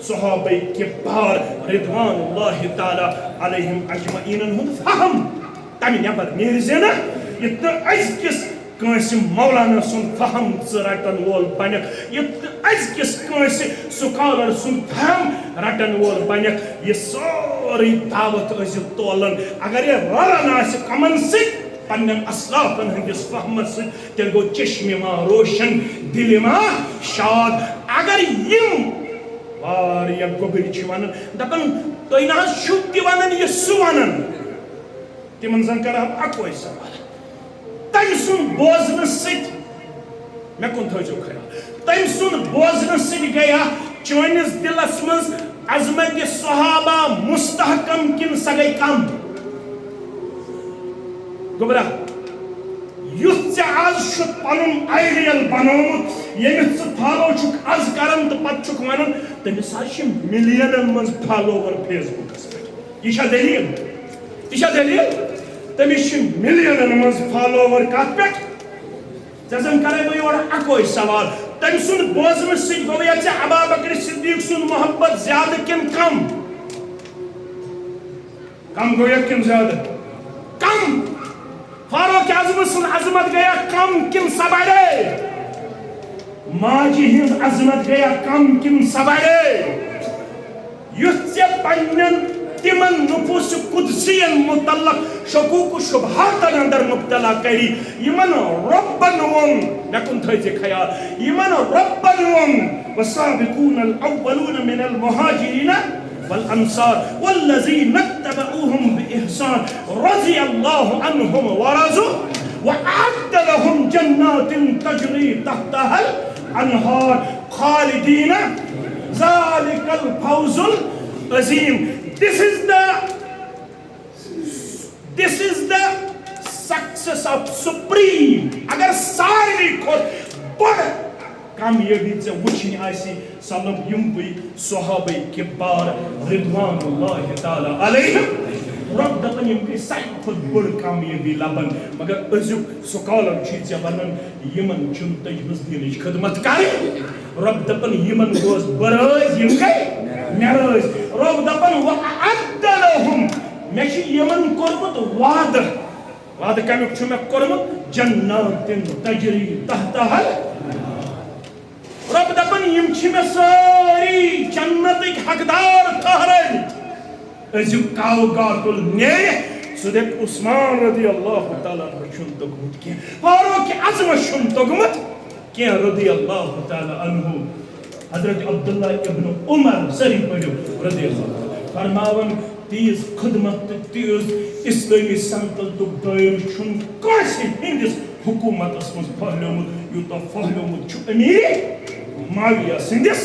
Speaker 1: صحابہ کبار رضوان اللہ تعالیٰ علیہم اجمعین ہُنٛد فہم تمہِ نٮ۪بر نیرزِ نہٕ یِتھ نہٕ أزکِس کٲنٛسہِ مولانا سُنٛد فہم ژٕ رٹن وول بنکھ یِتھ نہٕ أزکِس کٲنٛسہِ سُکالر سُنٛد فہم رٹن وول بنکھ یہِ سورُے دعوت ٲسِو تولان اگر یہِ رلان آسہِ کمن سۭتۍ پننٮ۪ن اسلافن ہٕنٛدِس فہمس سۭتۍ تیٚلہِ گوٚو چشمہِ ما روشن دِلہِ ما شاد اگر یِم واریاہ گوٚبٕرۍ چھِ ونان دپان تُہۍ نہ حظ چھِو تہِ ونان یہِ سُہ ونان تِمن زن کرٕ ہا بہٕ اکوے سوال تٔمۍ سُنٛد بوزنہٕ سۭتۍ مےٚ کُن تھٲیزیو خیال تٔمۍ سُنٛد بوزنہٕ سۭتۍ گٔیا چٲنِس دِلس منٛز عظمتِ صحابہ مستحکم کِنہٕ سۄ گٔے کم گوٚبرا یُتھ ژےٚ آز چھُتھ پنُن آیڈیل بنومُت ییٚمِس ژٕ فالو چھُکھ آز کران تہٕ پتہٕ چھُکھ ونان تٔمِس حظ چھِ ملینن منٛز فالوور فیس بُکس پٮ۪ٹھ یہِ چھا دٔلیٖل یہِ چھا دٔلیٖل تٔمِس چھِ ملینن منٛز فالوور کتھ پٮ۪ٹھ ژےٚ زن کرے بہٕ یورٕ اکوے سوال تٔمۍ سُنٛد بوزنہٕ سۭتۍ گوٚو یا ژےٚ ابا بکر صدیٖق سُنٛد محبت زیادٕ کِنہٕ کم کم گوٚو یا کِنہٕ زیادٕ کم فاروق اعظم سٕنٛز عظمت گٔیا کم کِنہٕ سۄ بڑے ماجہِ ہٕنٛز عظمت گٔیا کم کِنہٕ سۄ بڑے یُتھ ژےٚ پننٮ۪ن تِمن نفوٗسِ قُدسِین متعلق شکوٗک و شُبہاتن اندر مبتلا کری یِمن رۄبن ووٚن مےٚ کُن تھٲیزِ خیال یِمن رۄبن ووٚن والسابقون الاولون من المهاجرین والانصار والذین اتبعوهم بإحسان رضي الله عنهم ورضوا وأعد لهم جنات تجري تحتها الأنهار خالدين ذلك الفوز العظيم. This is the success of supreme. اگر سارے کھۄتہٕ بٔڑ کامیٲبی ژےٚ وٕچھِنۍ آسہِ سۄ لوٚب یِموٕے صحابہ کبار رضوان اللہ تعالیٰ علیہم رۄب دپان یِم گٔے ساروی کھۄتہٕ بٔڑ کامیٲبی لبان مگر أزیُک سکالر چھُے ژےٚ ونان یِمن چھُنہٕ تٔجمٕژ دیٖنٕچ خدمت کرٕنۍ رۄب دپان یِمن گوس بہٕ رٲضۍ یِم گٔے مےٚ رٲضۍ رۄب دپان وَأَعَدَّ لَهُم مےٚ چھُ یِمن کوٚرمُت وعدٕ وعدٕ کمیُک چھُ مےٚ کوٚرمُت جناتٍ تجری تحتها رب دپان یِم چھِ مےٚ سٲری جنتٕکۍ حقدار ٹھہرٲومٕتۍ أزیُک کاو گاتُل نیرِ سُہ دپہِ عثمان رضی اللہ تعالیٰ عنہ چھُنہٕ توٚگمُت کینٛہہ فاروق اعظمس چھُنہٕ توٚگمُت کینٛہہ رضی اللہ تعالیٰ عنہ حضرت عبداللہ ابن عمر سٲری پٔرِو رضی اللہ فرماوان تیٖژ خدمت تہٕ تیٖژ اسلٲمی سنکلتُک دٲیرٕ چھُنہٕ کٲنٛسہِ ہٕنٛدِس حکوٗمتس منٛز پھہلیومُت یوٗتاہ پھہلیومُت چھُ امیٖر معاویہ سٕنٛدِس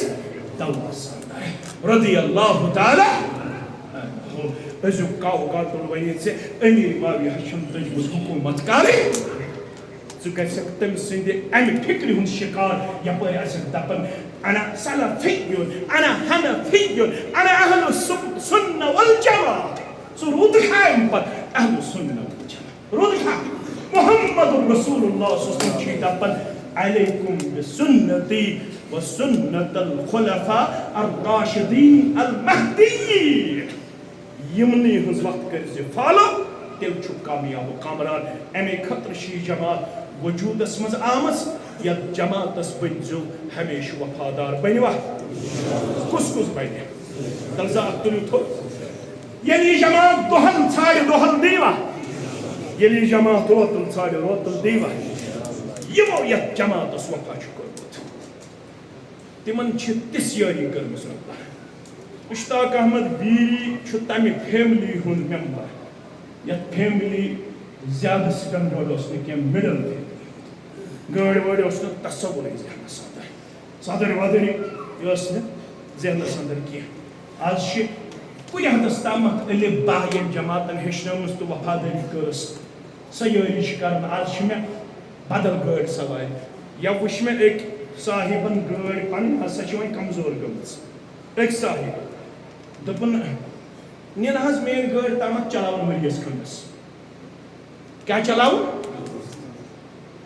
Speaker 1: دورس اندر رضی اللہ تعالیٰ أزیُک کاو گاتُل وَنہِ ژےٚ امیٖر معاویہ چھُنہٕ تٔجمٕژ حکوٗمت کرٕنۍ ژٕ گژھکھ تٔمۍ سٕنٛدِ اَمہِ فِکرِ ہُنٛد شِکار یپٲرۍ آسکھ دپان انا سلفیُن انا حنفیُن انا اہل السنہ والجماعہ ژٕ روٗدکھا اَمہِ پتہٕ اہل السنہ والجماعہ روٗدکھا محمد رسول اللہ صلی اللہ علیہ وسلم چھِ دپان علیکم بسنتی وسنت الخلفاء الراشدین المہدیین یِمنٕے ہٕنٛز وَتھ کٔرۍزِ فالو تیٚلہِ چھُ کامیاب و کامران اَمے خٲطرٕ چھِ یہِ جماعت وجوٗدس منٛز آمٕژ یت جماعتس بنزو ہمیشہ وفادار بنوا کس کس بنے تلزا تلو تھو یلی جماعت دہن ژھانڈ دہن دیوا یلی جماعت روتل ژھانڈ روتل دیوا یمو یت جماعتس وفا چھ کورمت تمن چھ تس یاری کرمس رب مشتاق احمد بیری چھ تمہ فیملی ہن ممبر یت فیملی زیادہ سٹنڈرڈ اس نے کیم مڈل گاڑ وڑ اس نے تصور ذہنس اندر صدر ودری یہ اس نے ذہنس اندر کی آج کن حدس تامت الف باہ یم جماعتن ہیچنمس تو وفاداری کرس سیاری کران آج میں بدل گاڑ سوار یا وچ میں ایک صاحبن گاڑ پن ہسا چھ کمزور گمز ایک صاحب دپن نین حظ مین گاڑ تامت چلاون مریض کھنس کیا چلاون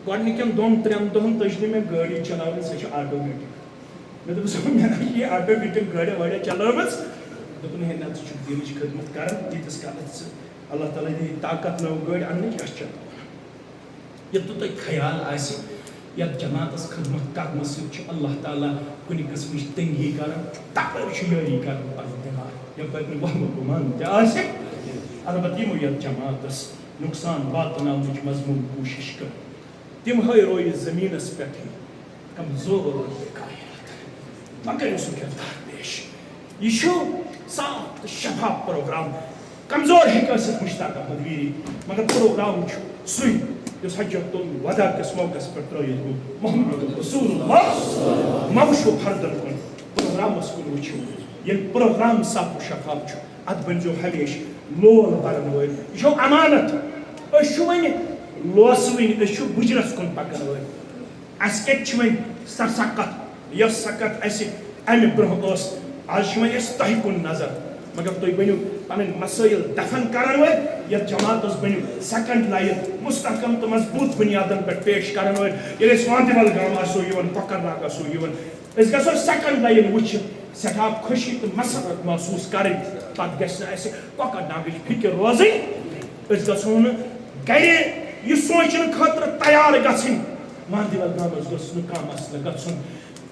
Speaker 1: گۄڈنِکٮ۪ن 2-3 دۄہن تٔجۍ مےٚ گٲڑی چلاوٕنۍ سۄ چھِ آٹومیٹِک مےٚ دوٚپُس مےٚ یہِ آٹومیٹِک گٲڑیا واڑیا چلٲومٕژ دوٚپُن ہے نہ ژٕ چھُکھ دیٖنٕچ خدمت کران تیٖتِس کالس ژٕ اللہ تعالیٰ دی طاقت نٔو گٲڑۍ اَننٕچ اَسہِ چلاوان ییٚتہِ تۄہہِ خیال آسہِ یتھ جماعتس خدمت کرنہٕ سۭتۍ چھُ اللہ تعالیٰ کُنہِ قٕسمٕچ تنگی کران تپٲرۍ چھُ یٲری کران پنُن دٮ۪ماغ یپٲرۍ نہٕ وہمہٕ گُمان تہِ آسہِ البتہٕ یِمو یتھ جماعتس نقصان واتناونٕچ مضموٗن کوٗشش کٔر تم ہے روی زمینس پہ کمزور کائنات مگر یہ کردار پیش یہ صاف تو شفاف پروگرام کمزور ہست مشتاق احمد ویری مگر پروگرام سی اس حجت الوداع کس موقع پہ ترائیت گو محمد رسول اللہ موشو فردن کن پروگرامس کن وچو یل پروگرام صاف و شفاف ات بنزو ہمیشہ لول برن ول یہ امانت ون لوسوین اشو بجرس کن پکن ول اس کت ون سرسکت یس سکت اس ام برہ اس آج ون اس تہ کن نظر مگر تھی بنو پن مسائل دفن کرن ول یت جماعتس بنو سیکنڈ لائن مستحکم تو مضبوط بنیادن پہ پیش کرن ول یل وانتی ول گام آسو یون کۄکر ناگ آسو یون اس گژھو سیکنڈ لائن وچ سٹھا خوشی تو مسرت محسوس کریں پتہ گژھِ نہٕ اسہِ کۄکر ناگٕچ فکر روزٕنۍ أسۍ گژھو نہٕ گرِ یہ سوچن خاطر تیار گھن ماندی ول گامس گوٚژھ نہٕ کانٛہہ مسلہٕ گژھُن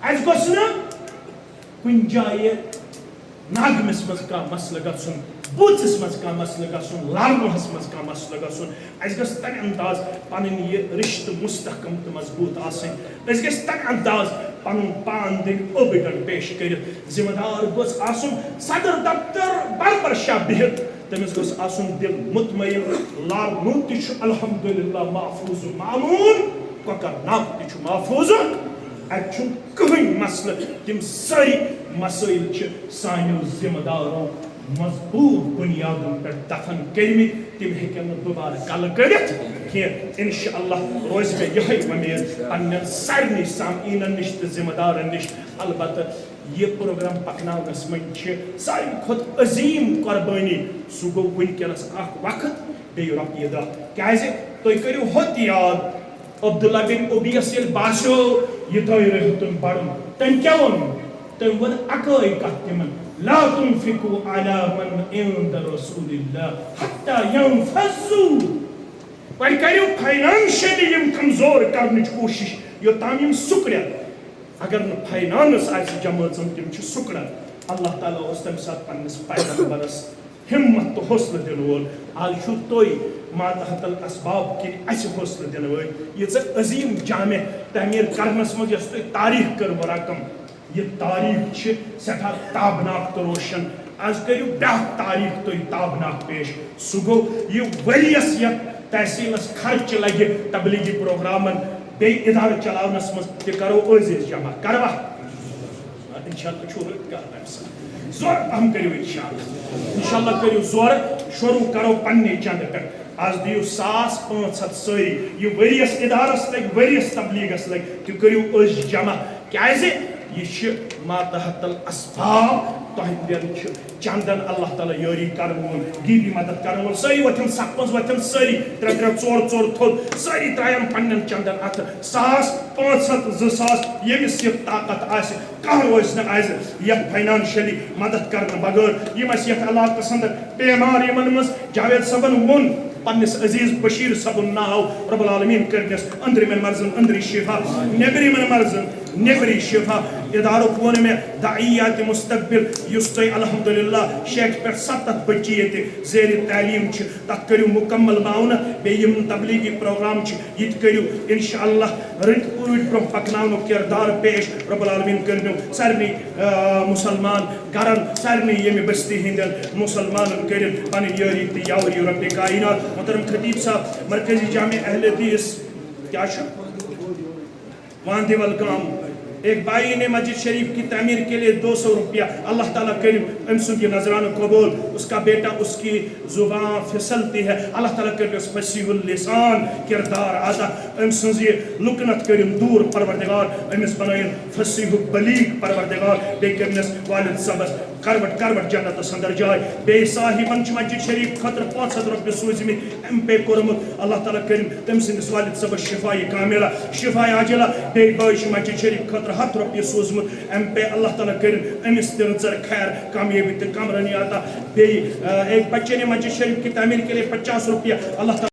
Speaker 1: اسہِ گوٚژھ نہٕ کُنہِ جایہِ ناگمس منٛز کانٛہہ مسلہٕ گژھُن بوٗژِس منٛز کانٛہہ مسلہٕ گژھُن لالموہس منٛز کانٛہہ مسلہٕ گژھُن اسہِ گژھِ تمہِ انداز پنٕنۍ یہِ رشتہٕ مستحکم تہٕ مضبوط آسٕنۍ أسۍ گژھِ تمہِ انداز پنُن پان دِنۍ اوبِڈن پیش کٔرِتھ ذمہٕ دار گوٚژھ آسُن صدر دفتر بربر شاہ بِہِتھ تمس گوٚژھ آسُن دل مطمئن لالموٗ تہِ چھُ الحمدللہ محفوظ معموٗن کۄکر ناگ تہِ چھُ محفوظ اتہِ چھُنہٕ کٕہٕنۍ مسلہٕ تِم سٲری مسٲیل چھِ سانیو ذمہٕ دارو مضبوط بنیادن پٮ۪ٹھ دفن کٔرمٕتۍ تِم ہیٚکن نہٕ دُبارٕ کلہٕ کٔڑِتھ کینٛہہ انشاء اللہ روزِ مےٚ یِہے وۄمید پننٮ۪ن سارنٕے سامعیٖنن نِش تہٕ ذمہٕ دارن نِش البتہ یہ پروگرام پکناونس من ساروی کھۄتہٕ عظیٖم قۄربٲنی سُہ گوٚو وٕنکٮ۪نس اکھ وقت بیٚیہِ رۄپیہِ دہ کیٛازِ تُہۍ کٔرِو ہوٚت یاد عبداللہ بن اوبیس ییٚلہِ باسیو یہِ دٲیرٕ ہیوٚتُن بڑُن تٔمۍ کیٛاہ ووٚن تٔمۍ ووٚن اکٲے کتھ تِمن لا تنفقوا على من عند رسول الله حتى ينفضوا وۄنۍ کٔرِو فاینانشلی یم کمزور کرنٕچ کوٗشش یوٚتام یم سُکرن اگر نہٕ فاینانس آسہِ جمٲژن تِم چھِ سُکڑن اللہ تعالیٰ اوس تمہِ ساتہٕ پننِس پیغمبرس ہمت تہٕ حوصلہٕ دِنہٕ وول آز چھُو تُہۍ ماتحت الاسباب کِنۍ اسہِ حوصلہٕ دِنہٕ وٲلۍ ییٖژاہ عظیٖم جامع تعمیٖر کرنس منٛز یۄس تۄہہِ تاریٖخ کٔرٕو رقم یہ تاریخ چھِ سٮ۪ٹھاہ تابناک تہٕ روشن آز کٔرِو بیٛاکھ تاریخ تُہۍ تابناک پیش سُہ گوٚو یہِ ؤرِیس یتھ تحصیلس خرچہِ لگہِ تبلیغی پروگرامن بیٚیہِ اِدارٕ چلاونس منٛز تہِ کرو عٲزیز جمع کروا انشاءاللہ چھُو رٕتۍ کران امہِ ساتہٕ زورٕ پہم کٔرِو انشاءاللہ کٔرِو زورٕ شروٗع کرو پننہِ چندٕ پٮ۪ٹھ آز دِیِو 1500 سٲری یہِ ؤرِیس اِدارس لگہِ ؤرِیس تبلیغس لگہِ تہِ کٔرِو أسۍ جمع کیٛازِ یہ چھِ ماتحت الاسباب تۄہہِ پٮ۪ن چھُ چندن اللہ تعالیٰ یٲری کرن وول غیبی مدد کرن وول سٲری وۄتھن صفس منٛز وۄتھن سٲری 3-3 4-4 تھوٚد سٲری ترٛاون پننٮ۪ن چندن اتھٕ 1500 2000 ییٚمِس یہِ طاقت آسہِ کانٛہہ روزِ نہٕ آز یتھ فاینانشلی مدد کرنہٕ بغٲر یِم اَسہِ یتھ علاقس انٛدر بیمار یِمن منٛز جاوید صٲبن ووٚن پنس عزیز بشیر صبن ناو رب العالمین کرنس اندرمن مرزن اندری شفا نیبرمن مرزن نیبری شفا ادارک ون میں دعیات مستقبل یس تھی الحمدللہ شیخ پہ 7 بچی یہ زیر تعلیم تک کرو مکمل معاونہ بیم تبلیغی پروگرام یہ کرو انشاءاللہ رت پورٹ برو پکناؤن کردار پیش رب العالمین کرنو سارنی مسلمان گرن سارنی یم بستی ہندن مسلمان کرن پن یاری تی یاوری رب کائنات محترم خطیب صاحب مرکزی جامع اہل حدیث کیا واندی والکام ایک بھائی نے مسجد شریف کی تعمیر کے لیے 200 روپیہ اللہ تعالیٰ کریم امسن کی نظران قبول اس کا بیٹا اس کی زبان پھسلتی ہے اللہ تعالیٰ کریم اس فصیح اللسان کردار آتا امسن زی لکنت کریم دور پروردگار امس بنائن فصیح بلیغ پروردگار بے کرنس والد سبس کروٹ جنت سندر جائے بے صاحبن مسجد شریف خطر 500 روپیہ سوزمی ام پے کرمت اللہ تعالیٰ کریم تم سندس والد سبس شفائی کاملہ شفائی عاجلہ بے باش مسجد شریف خطر 100 روپیہ سوزمت ام پے اللہ تعالیٰ کریم امس تنظر خیر کامیابی تے کامرانی آتا بے ایک بچے نے مسجد شریف کی تعمیر کے لیے 50 روپیہ اللہ تعالیٰ